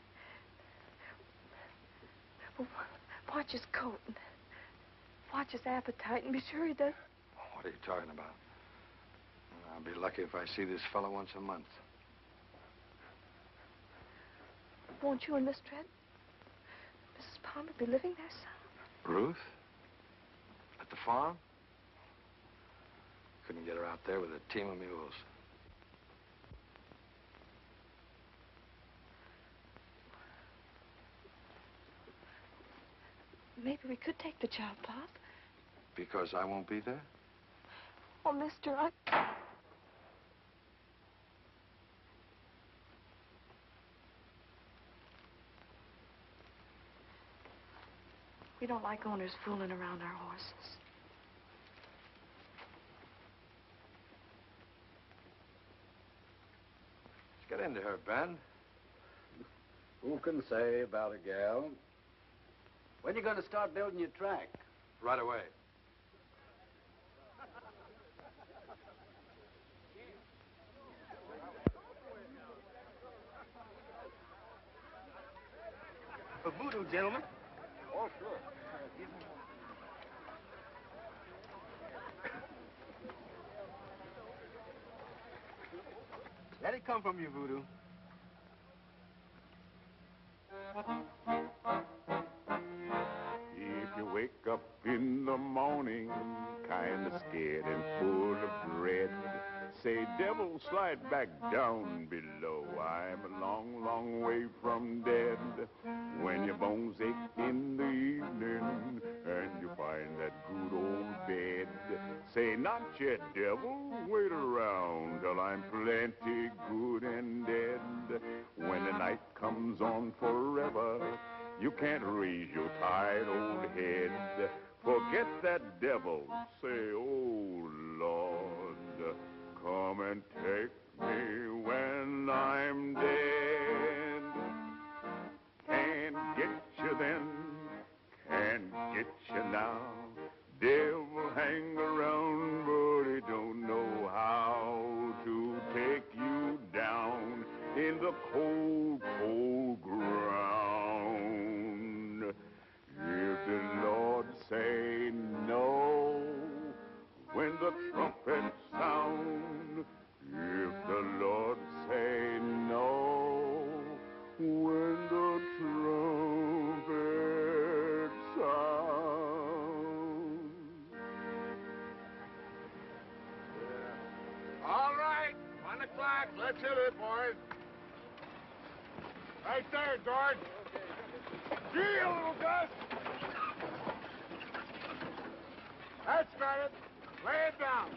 watch his coat and watch his appetite and be sure he does. What are you talking about? I'll be lucky if I see this fellow once a month. Won't you and Miss Trent, Mrs. Palmer, be living there, son? Ruth? At the farm? Couldn't get her out there with a team of mules. Maybe we could take the job, Pop. Because I won't be there? Oh, mister, We don't like owners fooling around our horses. Let's get into her, Ben. Who can say about a gal? When you going to start building your track? Right away. A voodoo, gentlemen. Oh, sure. Let it come from you, voodoo. If you wake up in the morning, kind of scared and full of dread, say, devil, slide back down below. I'm a long, long way from dead. When your bones ache in the evening and you find that good old bed, say, not yet, devil, wait around till I'm plenty good and dead. When the night comes on forever, you can't raise your tired old head. Forget that devil, say, oh, Lord, come and take me when I'm dead. nothing can get you now. Devil hang around, but he don't know how to take you down in the cold, cold ground. If the Lord say no, when the trumpets sound, if the Lord say no, when the trumpets sound. All right, 1 o'clock. Let's hit it, boys. Right there, George. Gee, a little Gus. That's got it. Lay it down.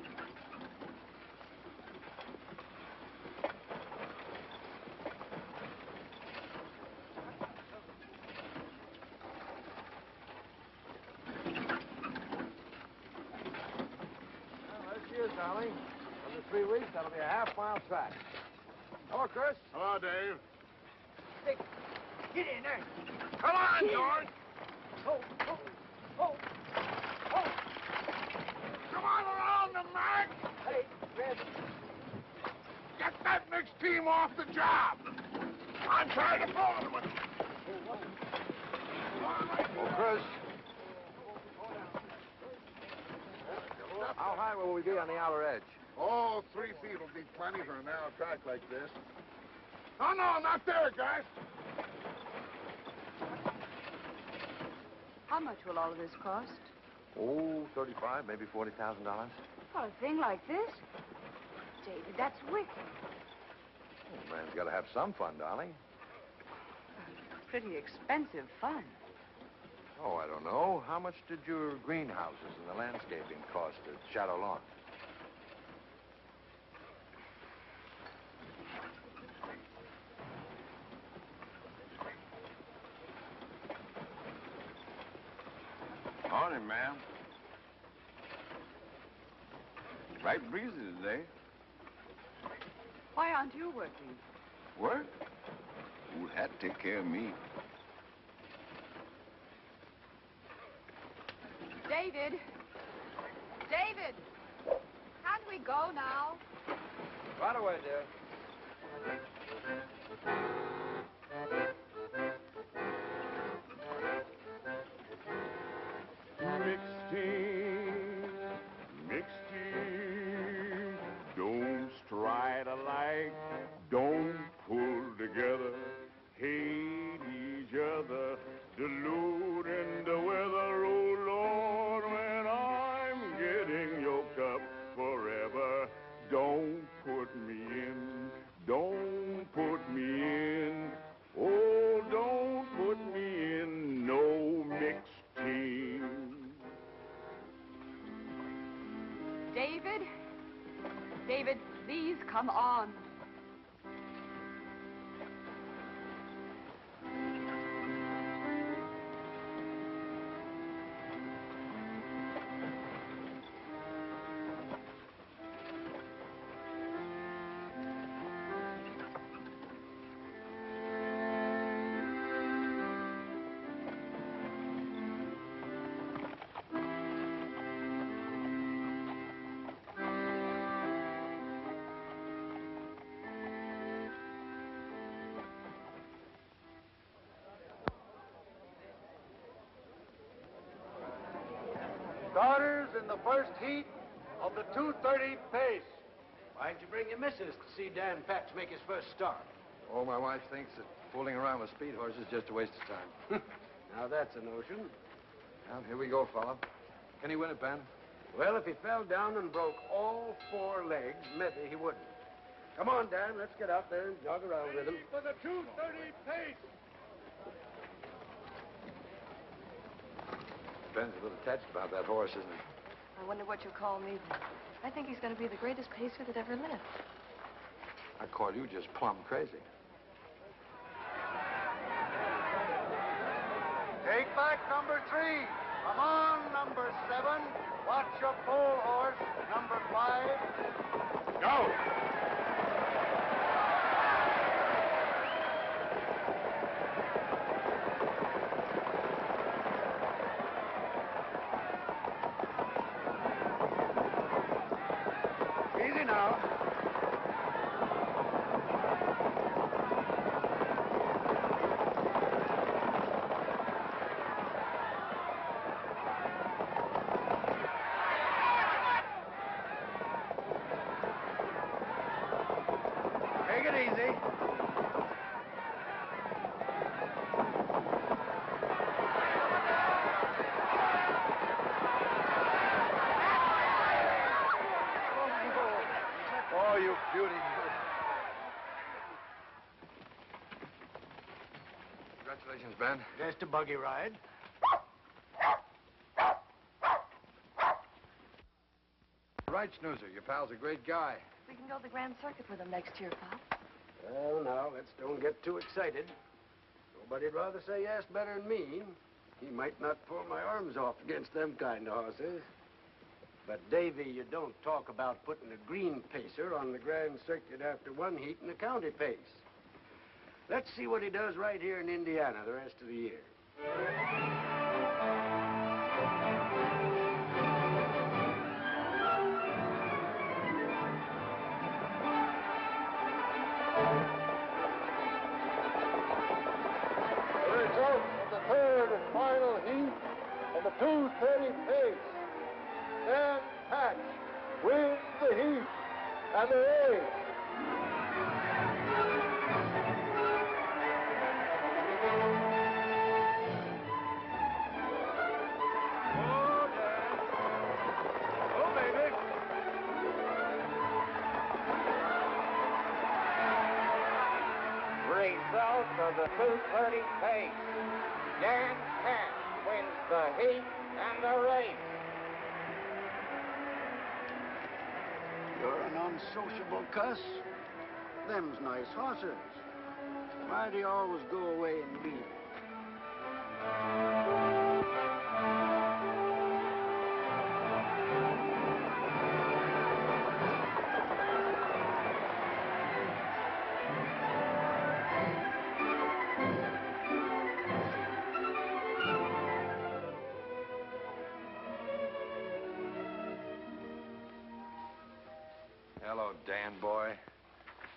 Let's see it, Dolly. Under 3 weeks, that'll be a half-mile track. Hello, Chris. Hello, Dave. Hey, get in there. Come on, George. Oh, oh, oh, oh. Come on around the mark. Hey, Red. Get that next team off the job. I'm trying to pull them. Oh, Chris. How high will we be on the outer edge? Oh, 3 feet will be plenty for a narrow track like this. Oh, no, not there, guys. How much will all of this cost? Oh, $35,000, maybe $40,000. For a thing like this? David, that's wicked. Oh, man's got to have some fun, darling. Pretty expensive fun. Oh, I don't know. How much did your greenhouses and the landscaping cost at Shadow Lawn? Morning, ma'am. Right breezy today. Why aren't you working? Work? Old Hat take care of me. David! David! Can't we go now? Right away, dear. Mixed team, don't stride alike, don't pull together, hate each other, diluting the weather, oh Lord, when I'm getting yoked up forever, don't put me in, don't put me in, oh, don't put me in no mixed team. David? David, please come on. Starters in the first heat of the 2:30 pace. Why'd you bring your missus to see Dan Patch make his first start? Oh, my wife thinks that fooling around with speed horses is just a waste of time. Now that's a notion. Well, here we go, fella. Can he win it, Ben? Well, if he fell down and broke all 4 legs, maybe he wouldn't. Come on, Dan, let's get out there and jog around with him. For the 2:30 pace. Ben's a little touched about that horse, isn't he? I wonder what you'll call me then. I think he's going to be the greatest pacer that ever lived. I call you just plumb crazy. Take back number 3. Come on, number 7. Watch your pole horse, number 5. Go. now. Take it easy. Oh, you beauty. Congratulations, Ben. Just a buggy ride. Right, Snoozer. Your pal's a great guy. We can go to the Grand Circuit with him next year, Pop. Well, now, let's don't get too excited. Nobody'd rather say yes better than me. He might not pull my arms off against them kind of horses. But, Davy, you don't talk about putting a green pacer on the Grand Circuit after one heat in the county pace. Let's see what he does right here in Indiana the rest of the year. The result of the third and final heat of the 2:30 pace. Dan Patch wins the heat and the race. Oh, baby. Result of the 2:30 pace. Dan Patch wins the heat and the race. You're an unsociable cuss. Them's nice horses. Why do you always go away and leave 'em? Hello, Dan boy.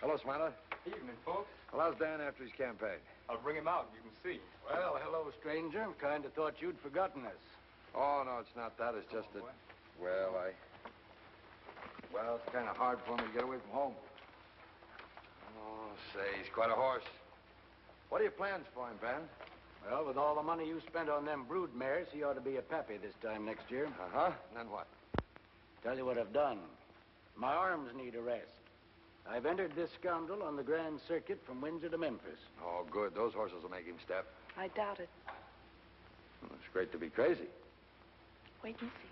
Hello, Smiler. Evening, folks. Well, how's Dan after his campaign? I'll bring him out and you can see. Well, hello, stranger. Kind of thought you'd forgotten us. Oh, no, it's not that. It's just that, well, it's kind of hard for him to get away from home. Oh, say, he's quite a horse. What are your plans for him, Ben? Well, with all the money you spent on them brood mares, he ought to be a pappy this time next year. Uh-huh. And then what? Tell you what I've done. My arms need a rest. I've entered this scoundrel on the Grand Circuit from Windsor to Memphis. Oh, good. Those horses will make him step. I doubt it. Well, it's great to be crazy. Wait and see.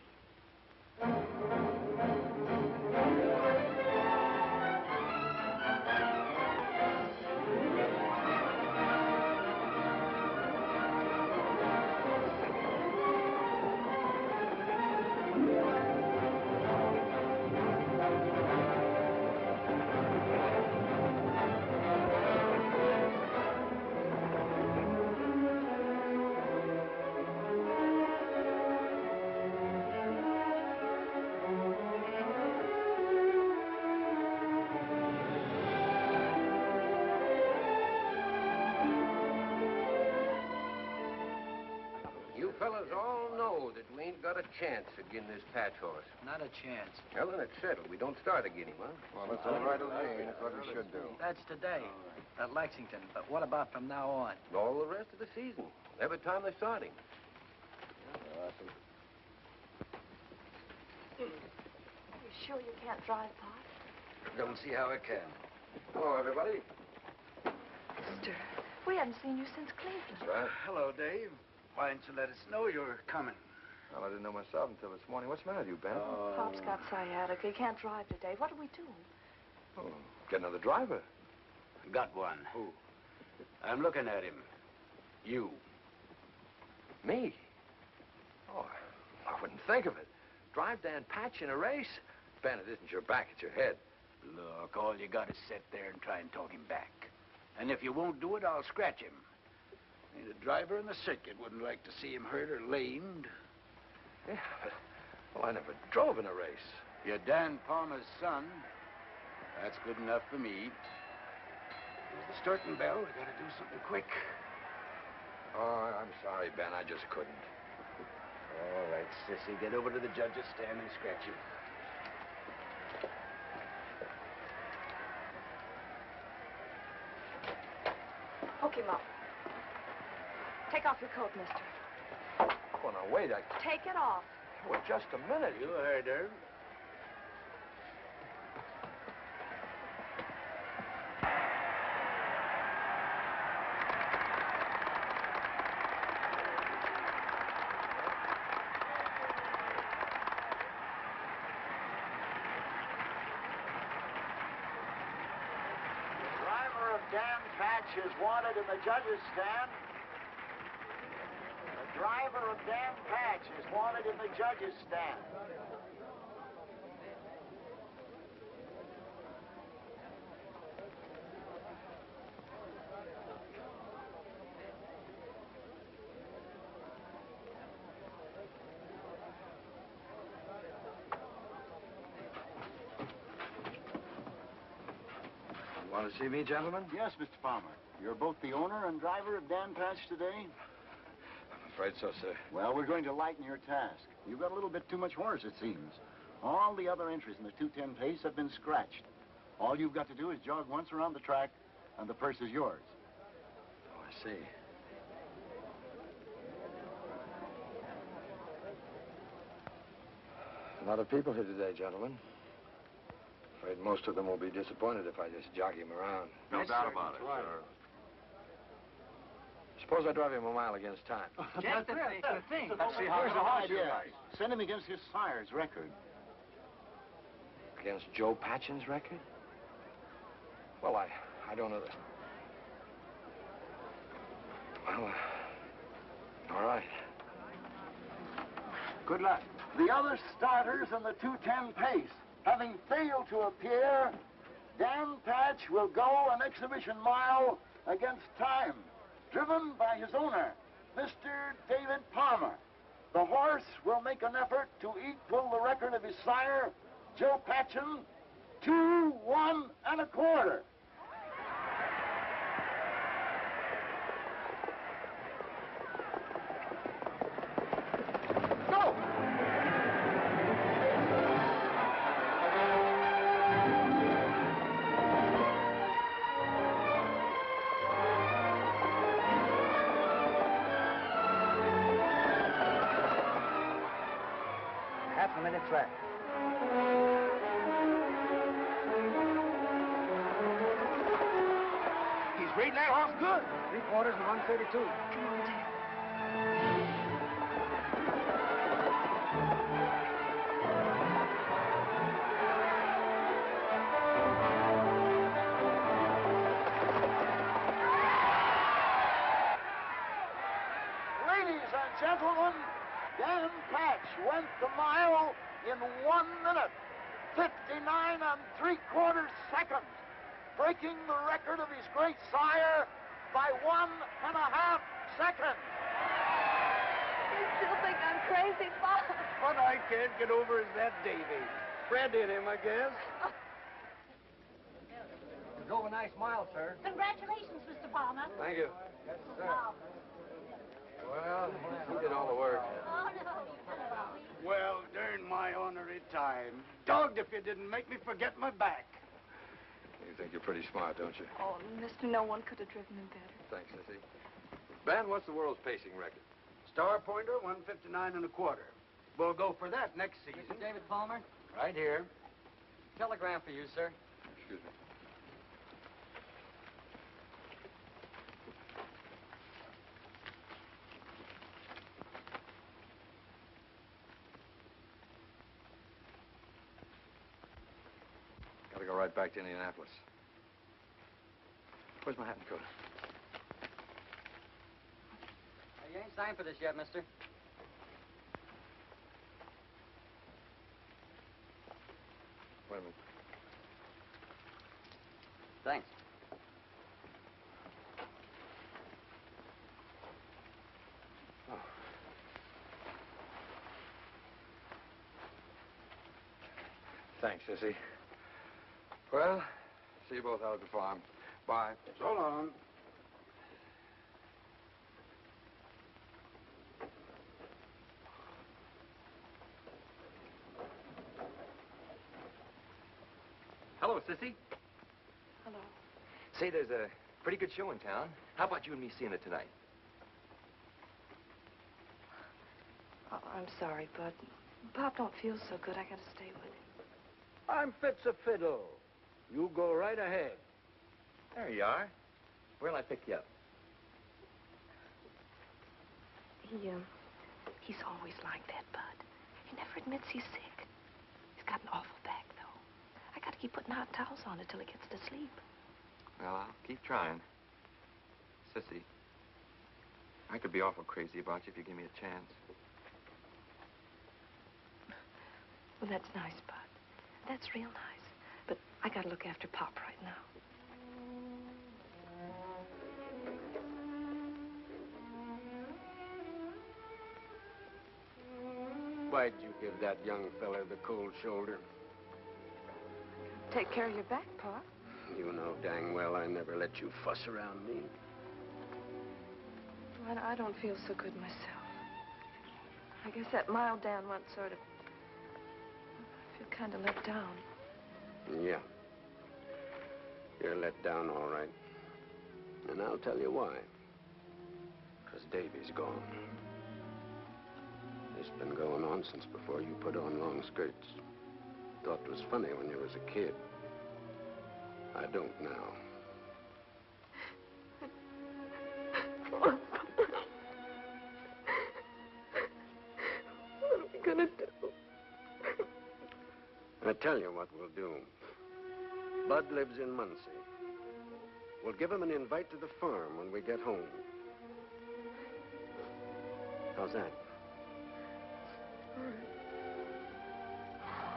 You fellas all know that we ain't got a chance again this Patch horse. Not a chance. Well, then it's settled. We don't start again him, huh? Well, that's all right with me. That's what we should do. That's today at Lexington. But what about from now on? All the rest of the season. Every time they start him. Awesome. You sure you can't drive, Pop? Don't see how I can. Hello, everybody. Mister, we haven't seen you since Cleveland. That's right. Hello, Dave. Why didn't you let us know you were coming? Well, I didn't know myself until this morning. What's the matter with you, Ben? Pop's got sciatica. He can't drive today. What do we do? Oh, get another driver. Got one. Who? I'm looking at him. You. Me? Oh, I wouldn't think of it. Drive Dan Patch in a race? Ben, it isn't your back, it's your head. Look, all you got is sit there and try and talk him back. And if you won't do it, I'll scratch him. Ain't a driver in the circuit wouldn't like to see him hurt or lamed. Yeah, but, well, I never drove in a race. You're Dan Palmer's son. That's good enough for me. Here's the starting bell. I gotta do something quick. Oh, I'm sorry, Ben. I just couldn't. All right, Sissy, get over to the judge's stand and scratch him. Hook him up. Take off your coat, mister. Oh, now, wait. Take it off. Well, just a minute. You heard her. Dan Patch is wanted in the judges' stand. The driver of Dan Patch is wanted in the judges' stand. Want to see me, gentlemen? Yes, Mr. Palmer. You're both the owner and driver of Dan Patch today? I'm afraid so, sir. Well, we're going to lighten your task. You've got a little bit too much horse, it seems. All the other entries in the 210 pace have been scratched. All you've got to do is jog once around the track, and the purse is yours. Oh, I see. A lot of people here today, gentlemen. Afraid most of them will be disappointed if I just jog him around. No doubt about it, sir. Suppose I drive him a mile against time. That's the thing. Let's see, here's an idea. Send him against his sire's record. Against Joe Patchen's record? Well, I don't know. Well, all right. Good luck. The other starters in the 210 pace, having failed to appear, Dan Patch will go an exhibition mile against time, driven by his owner, Mr. David Palmer. The horse will make an effort to equal the record of his sire, Joe Patchen, 2, 1 1/4. Half a minute left. He's rating that horse good. 3/4 and 132. Come on, Dan. Ladies and gentlemen, Dan Patch went the mile in 1 minute, 59 3/4 seconds, breaking the record of his great sire by 1.5 seconds. You still think I'm crazy, Bob? What I can't get over is that Davy. Fred in him, I guess. You drove a nice mile, sir. Congratulations, Mr. Palmer. Thank you. Yes, sir. Now, Well, you did all the work. oh, no, you cut it off. Well, darn my honorary time. Dogged if you didn't make me forget my back. You think you're pretty smart, don't you? Oh, mister, no one could have driven him better. Thanks, Sissy. Ben, what's the world's pacing record? Star Pointer, 159 1/4. We'll go for that next season. Mr. David Palmer, Right here. telegram for you, sir. Excuse me. Gotta go right back to Indianapolis. Where's my hat and coat? You ain't signed for this yet, mister. Wait a minute. Thanks. Oh. Thanks, Sissy. Well, see you both out at the farm. Bye. So long. Hello, Sissy. Hello. Say, there's a pretty good show in town. How about you and me seeing it tonight? Oh, I'm sorry, Bud. Pop don't feel so good. I gotta stay with him. I'm fit's a fiddle. You go right ahead. There you are. Where'll I pick you up? He's always like that, Bud. He never admits he's sick. He's got an awful back, though. I gotta keep putting hot towels on it till he gets to sleep. Well, I'll keep trying. Sissy, I could be awful crazy about you if you give me a chance. Well, that's nice, Bud. That's real nice. But I gotta look after Pop right now. Why'd you give that young fella the cold shoulder? Take care of your back, Pop. You know dang well I never let you fuss around me. I don't feel so good myself. I guess that mild Dan once sort of... I feel kind of let down. Yeah. You're let down, all right. And I'll tell you why. Because Davy's gone. It's been going on since before you put on long skirts. Thought it was funny when you was a kid. I don't now. What are we gonna do? I tell you what we'll do. Bud lives in Muncie. We'll give him an invite to the farm when we get home. How's that?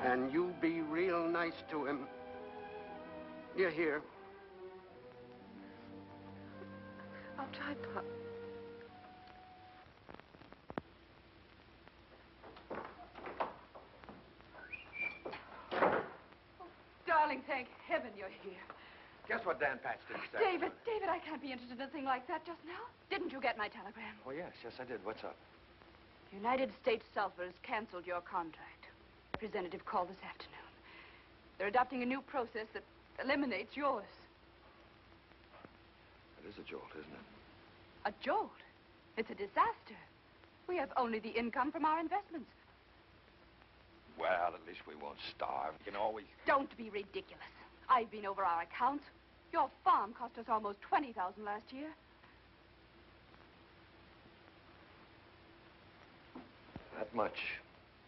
And you be real nice to him. You hear? I'll try, Pop. Darling, thank heaven you're here. Guess what Dan Patch did this David, I can't be interested in a thing like that just now. Didn't you get my telegram? Oh, yes, I did. What's up? United States Sulphur has canceled your contract. Representative called this afternoon. They're adopting a new process that eliminates yours. It is a jolt, isn't it? A jolt? It's a disaster. We have only the income from our investments. Well, at least we won't starve. You can always... Don't be ridiculous. I've been over our accounts. Your farm cost us almost $20,000 last year. That much.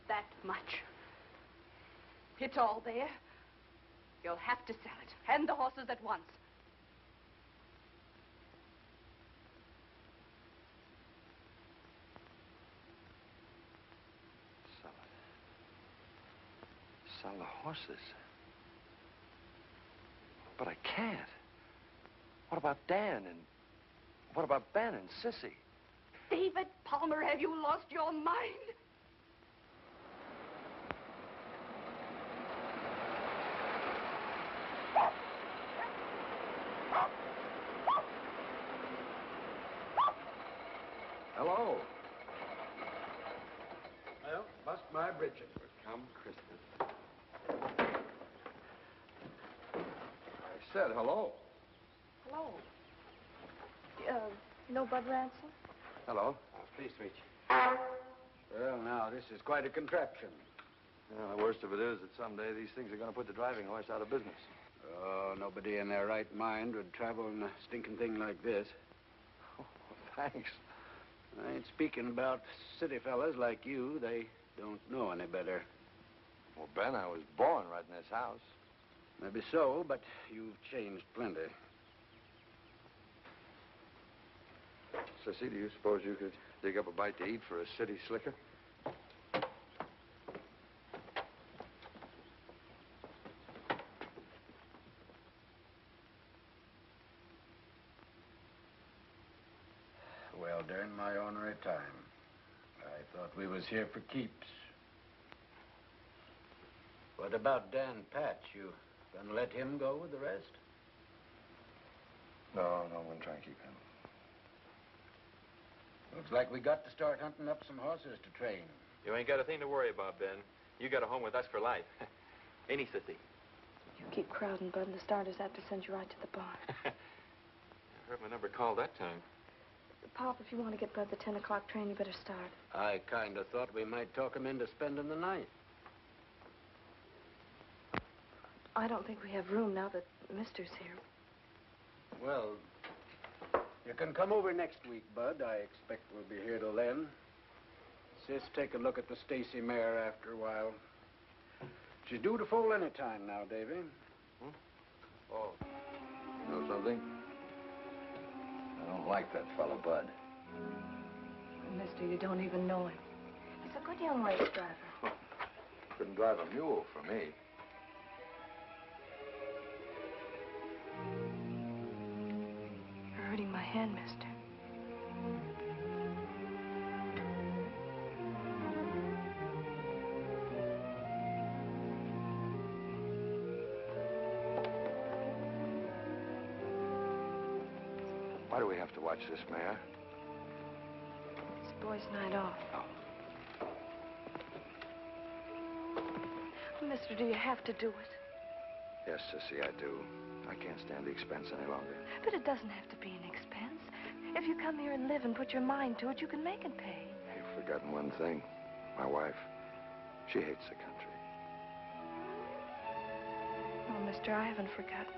That much. It's all there. You'll have to sell it. And the horses at once. Sell it. Sell the horses. But I can't. What about Dan and... What about Ben and Sissy? David Palmer, have you lost your mind? Hello. Well, bust my britches. Come, Christmas. I said hello. Hello. You know Bud Ransom? Hello. Please reach. Well, now, this is quite a contraption. Yeah, the worst of it is that someday these things are going to put the driving horse out of business. Oh, nobody in their right mind would travel in a stinking thing like this. Oh, thanks. I ain't speaking about city fellas like you. They don't know any better. Well, Ben, I was born right in this house. Maybe so, but you've changed plenty. Sissy, do you suppose you could dig up a bite to eat for a city slicker? Well, during my ornery time, I thought we was here for keeps. What about Dan Patch? You Gonna let him go with the rest? No, I'm gonna try and keep him. Looks like we got to start hunting up some horses to train. You ain't got a thing to worry about, Ben. You got a home with us for life. Ain't he, Sissy? You keep crowding, Bud, and the starters have to send you right to the barn. I heard my number called that time. Pop, if you want to get Bud the 10 o'clock train, you better start. I kind of thought we might talk him into spending the night. I don't think we have room now that Mister's here. Well, you can come over next week, Bud. I expect we'll be here till then. Sis, take a look at the Stacy mare after a while. She's due to foal any time now, Davy. Oh. You know something? I don't like that fellow, Bud. Mister, you don't even know him. He's a good young race driver. Couldn't drive a mule for me. You're hurting my hand, Mister. Why do we have to watch this mare? It's boys' night off. Mister, do you have to do it? Yes, Sissy, I do. I can't stand the expense any longer. But it doesn't have to be an expense. If you come here and live and put your mind to it, you can make it pay. You've forgotten one thing. My wife. She hates the country. Oh, Mister, I haven't forgotten.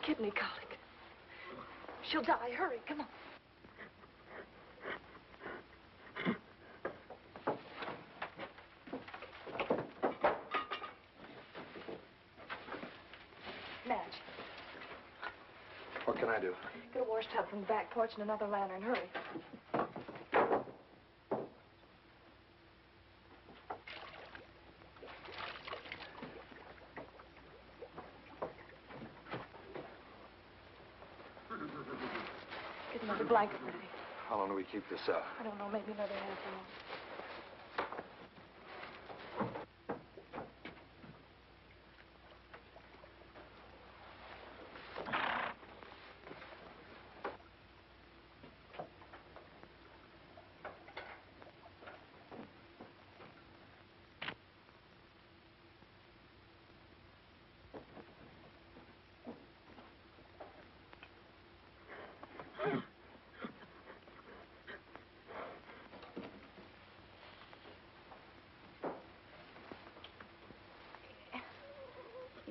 Kidney colic. She'll die. Hurry, come on. Madge. What can I do? Get a wash tub from the back porch and another lantern. Hurry. Get another blanket ready. How long do we keep this up? I don't know, maybe another half hour.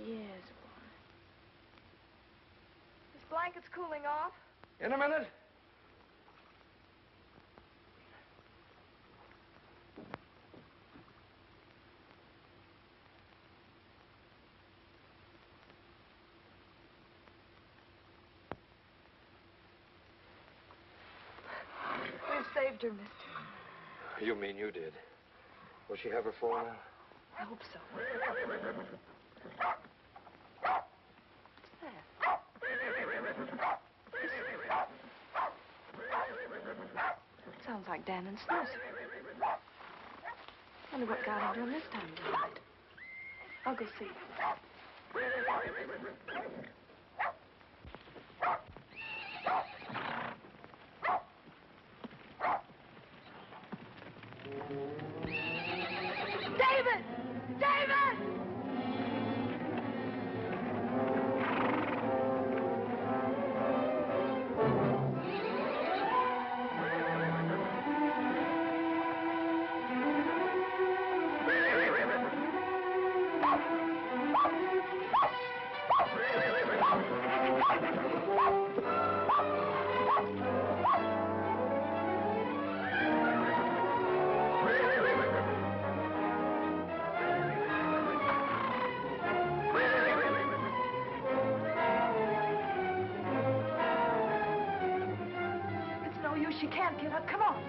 Yes, boy. This blanket's cooling off. In a minute. We've saved her, Mister. You mean you did? Will she have her fall now? I hope so. Sounds like Dan and Snoozer. Wonder what got into him this time of night. I'll go see. David! David! She can't get up. Come on.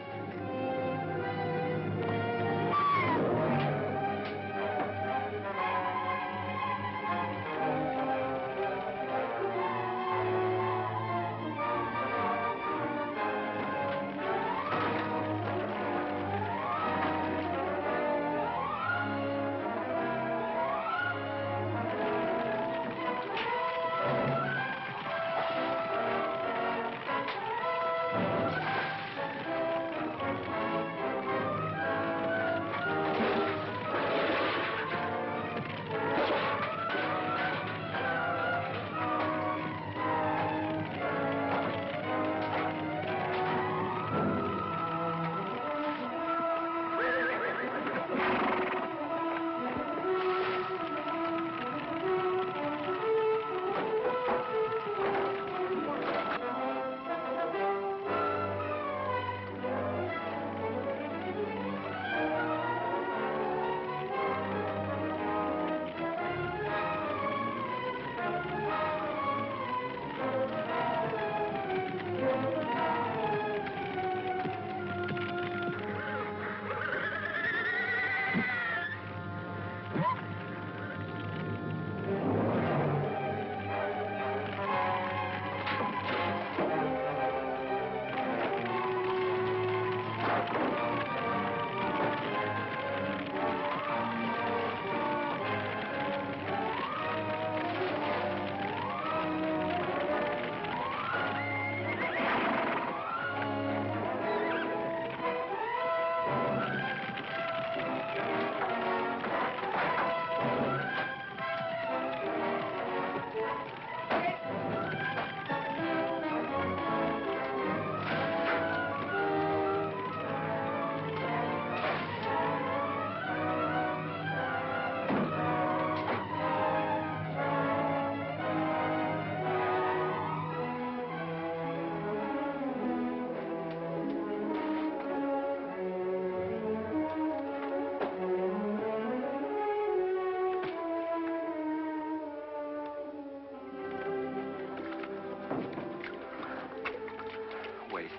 Wait.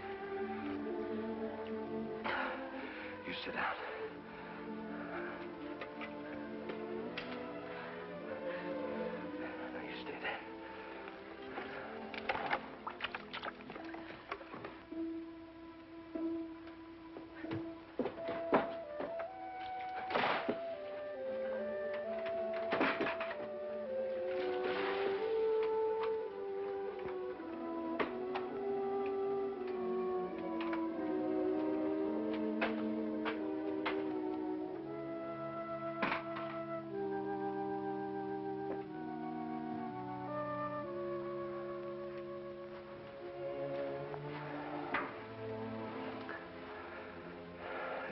You sit down. Now you stay there.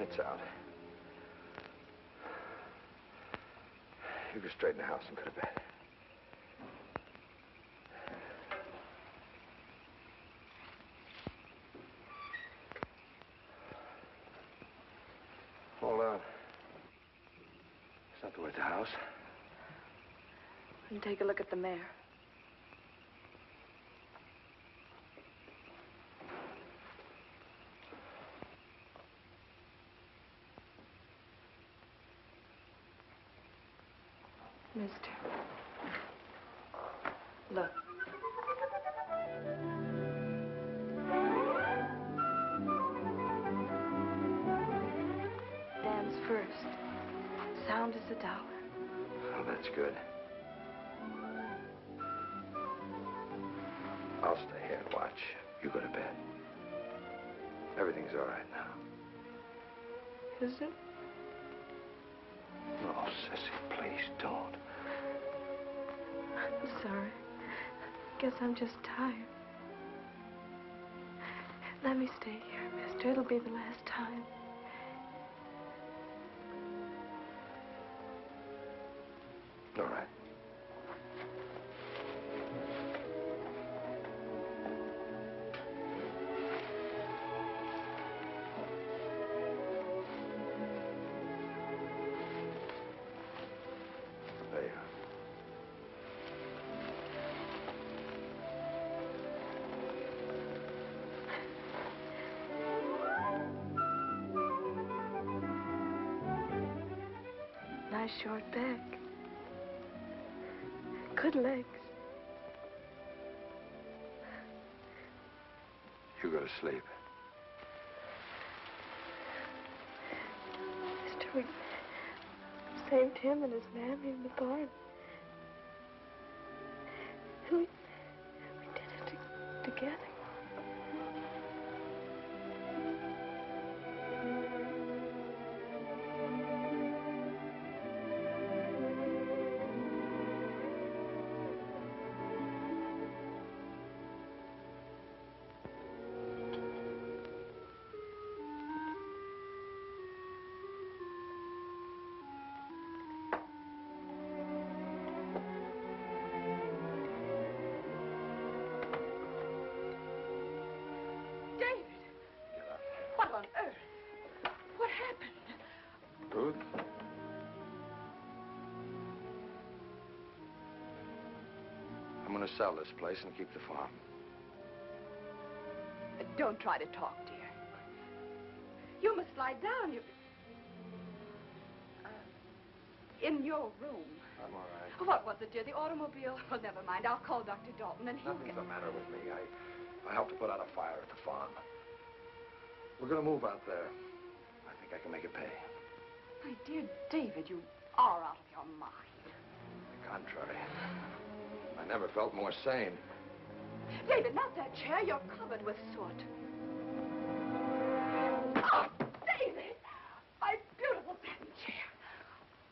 It's out. You go straight in the house and go to bed. Hold on. It's not the way at the house. And take a look at the mare. Mister. Look. Dan's first. Sound as a dollar. Oh, that's good. I'll stay here and watch. You go to bed. Everything's all right now. Is it? Oh, Sissy, please don't. I'm sorry. Guess I'm just tired. Let me stay here, mister. It'll be the last time. All right. There you are. nice short back. Good legs. You go to sleep. Mister, we saved him and his mammy in the barn. And we did it together. What on earth? What happened? Ruth? I'm going to sell this place and keep the farm. Don't try to talk, dear. You must lie down. In your room. I'm all right. What was it, dear? The automobile? Well, never mind. I'll call Dr. Dalton and he'll Nothing's get... the matter with me. I helped to put out a fire at the farm. We're going to move out there. I think I can make it pay. My dear David, you are out of your mind. On the contrary. I never felt more sane. David, not that chair. You're covered with soot. Oh, David! My beautiful satin chair.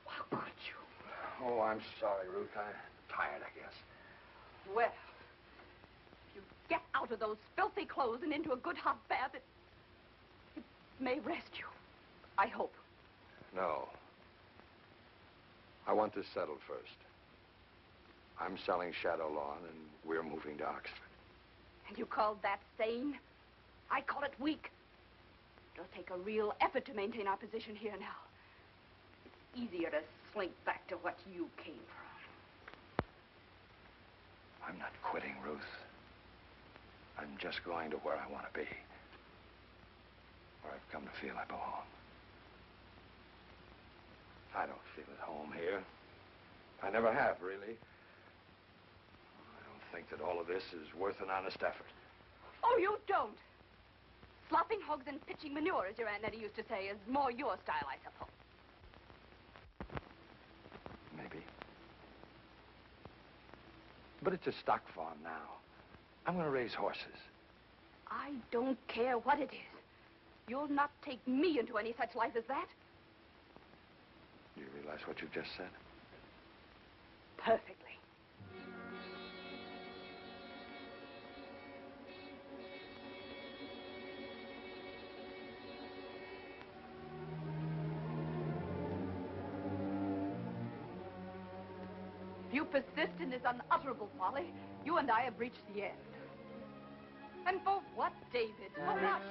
How could you? Oh, I'm sorry, Ruth. I'm tired, I guess. Well, if you get out of those filthy clothes and into a good hot bath, it may rest you. I hope. No. I want this settled first. I'm selling Shadow Lawn, and we're moving to Oxford. And you call that sane? I call it weak. It'll take a real effort to maintain our position here now. It's easier to slink back to what you came from. I'm not quitting, Ruth. I'm just going to where I want to be. Where I've come to feel I belong. I don't feel at home here. I never have, really. I don't think that all of this is worth an honest effort. Oh, you don't? Slopping hogs and pitching manure, as your Aunt Nettie used to say, is more your style, I suppose. Maybe. But it's a stock farm now. I'm going to raise horses. I don't care what it is. You'll not take me into any such life as that. Do you realize what you just said? Perfectly. If you persist in this unutterable folly, you and I have reached the end. And for what, David? For what?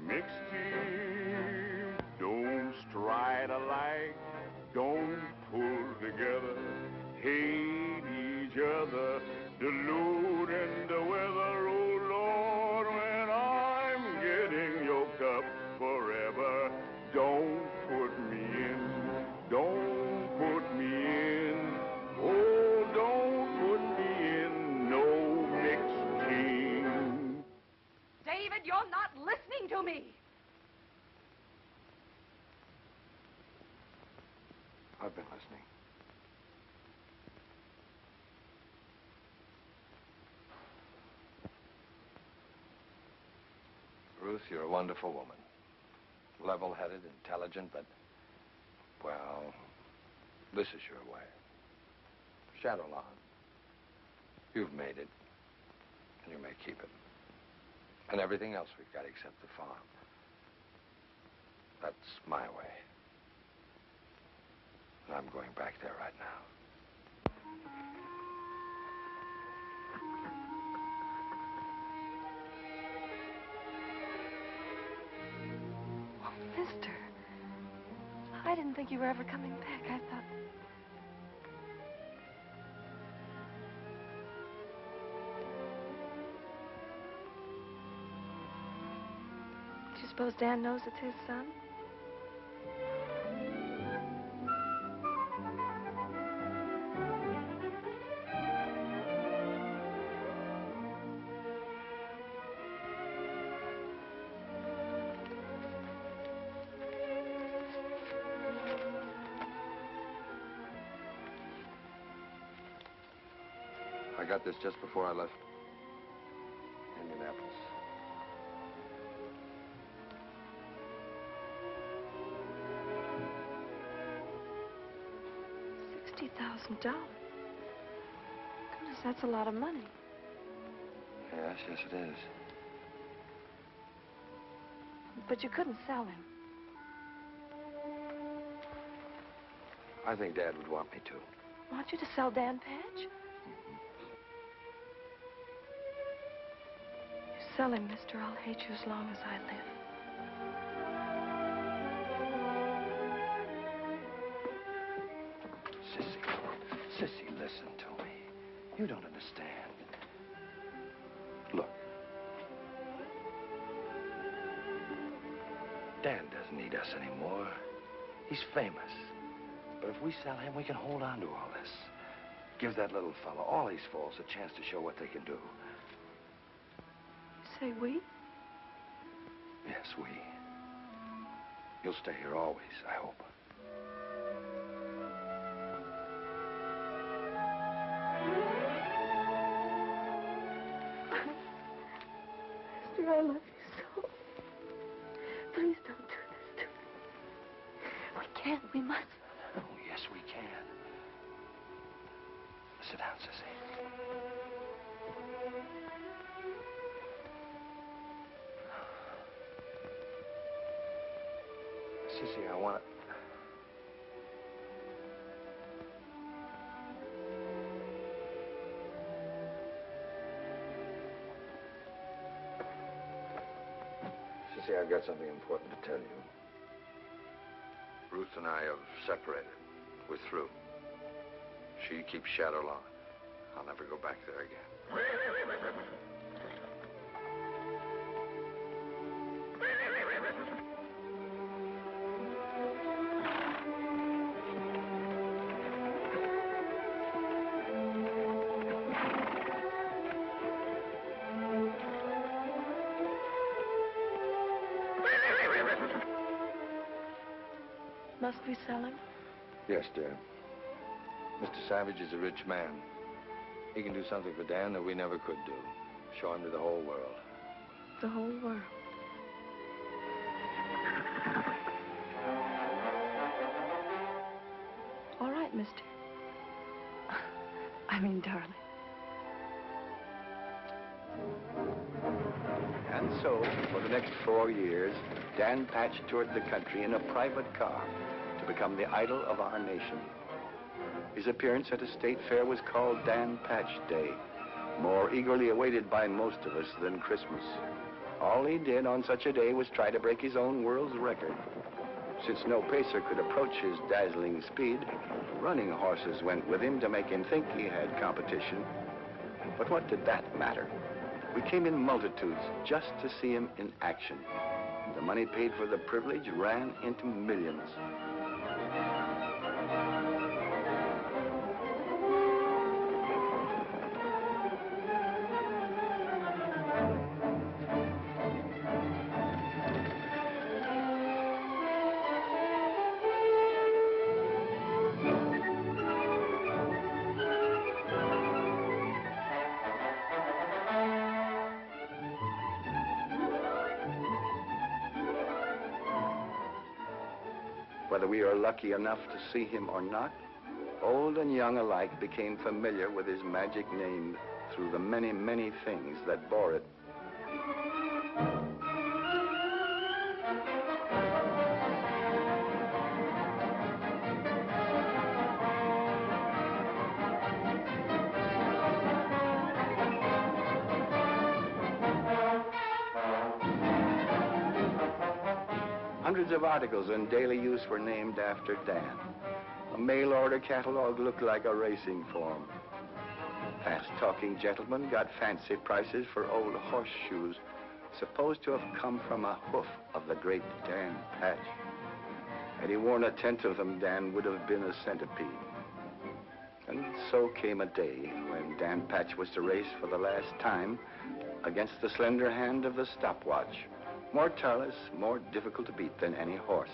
Mixed team, don't stride alike, don't pull together, hate each other, deluding the weather. Oh Lord, when I'm getting yoked up forever, don't put me in, don't put me in, oh, don't put me in no mixed team. David, you're not listening to me. I've been listening. Ruth, you're a wonderful woman. Level-headed, intelligent, but, well, this is your way. Shadow Lawn. You've made it, and you may keep it. And everything else we've got except the farm. That's my way. And I'm going back there right now. Oh, mister. I didn't think you were ever coming back. I thought... Do you suppose Dan knows it's his son? got this just before I left Indianapolis. $60,000. Goodness, that's a lot of money. Yes, yes, it is. But you couldn't sell him. I think Dad would want me to. Want you to sell Dan Patch? You sell him, mister, I'll hate you as long as I live. Sissy, listen to me. You don't understand. Look. Dan doesn't need us anymore. He's famous. But if we sell him, we can hold on to all this. Give that little fellow, all these fools, a chance to show what they can do. You say we? Yes, we. You'll stay here always, I hope. Mister, I love you so. Please don't do this to me. We can't. We must. Oh, yes, we can. Sit down, Sissy. Sissy, I want to... Sissy, I've got something important to tell you. Ruth and I have separated. We're through. She keeps Shadow Lawn. I'll never go back there again. Must we sell him? Yes, dear. Mr. Savage is a rich man. He can do something for Dan that we never could do. Show him to the whole world. The whole world. All right, mister. I mean, darling. And so, for the next 4 years, Dan Patch toured the country in a private car to become the idol of our nation. His appearance at a state fair was called Dan Patch Day, more eagerly awaited by most of us than Christmas. All he did on such a day was try to break his own world's record. Since no pacer could approach his dazzling speed, running horses went with him to make him think he had competition. But what did that matter? We came in multitudes just to see him in action. The money paid for the privilege ran into millions. Whether we are lucky enough to see him or not, old and young alike became familiar with his magic name through the many, many things that bore it. Hundreds of articles in daily use were named after Dan. A mail-order catalog looked like a racing form. Fast-talking gentlemen got fancy prices for old horseshoes, supposed to have come from a hoof of the great Dan Patch. Had he worn a tenth of them, Dan would have been a centipede. And so came a day when Dan Patch was to race for the last time against the slender hand of the stopwatch. More tireless, more difficult to beat than any horse.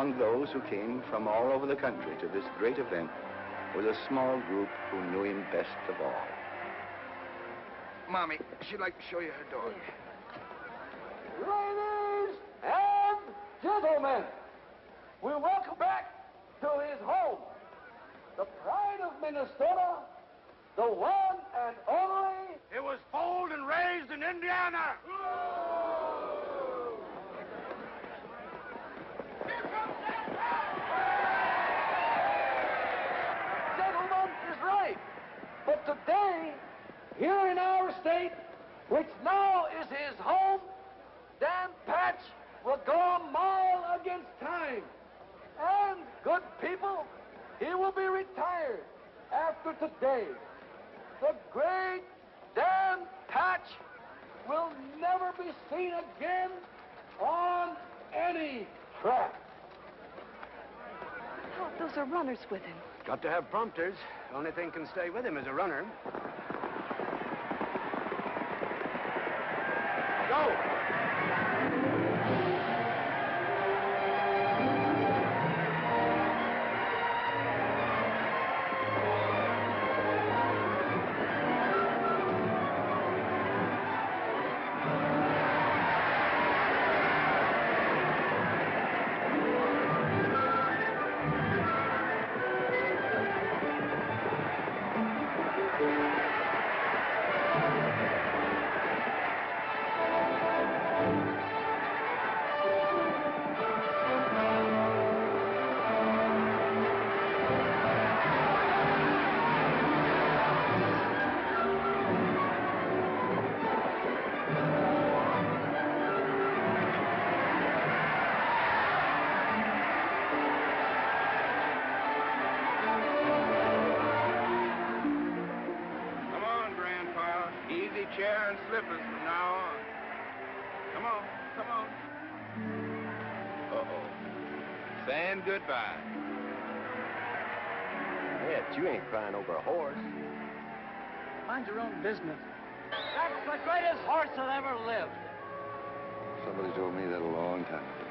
among those who came from all over the country to this great event was a small group who knew him best of all. Mommy, she'd like to show you her dog. Ladies and gentlemen, we welcome back to his home, the pride of Minnesota, the one and only. It was foaled and raised in Indiana. Gentleman is right. But today, here in our state, which now is his home, Dan Patch will go a mile against time. And, good people, he will be retired after today. The great Dan Patch will never be seen again on any track. Pop, those are runners with him. Got to have prompters. Only thing can stay with him is a runner. Go! Chair and slippers from now on. Come on, come on. Uh-oh. Saying goodbye. Yeah, but you ain't crying over a horse. Mind your own business. That's the greatest horse that ever lived. Somebody told me that a long time ago.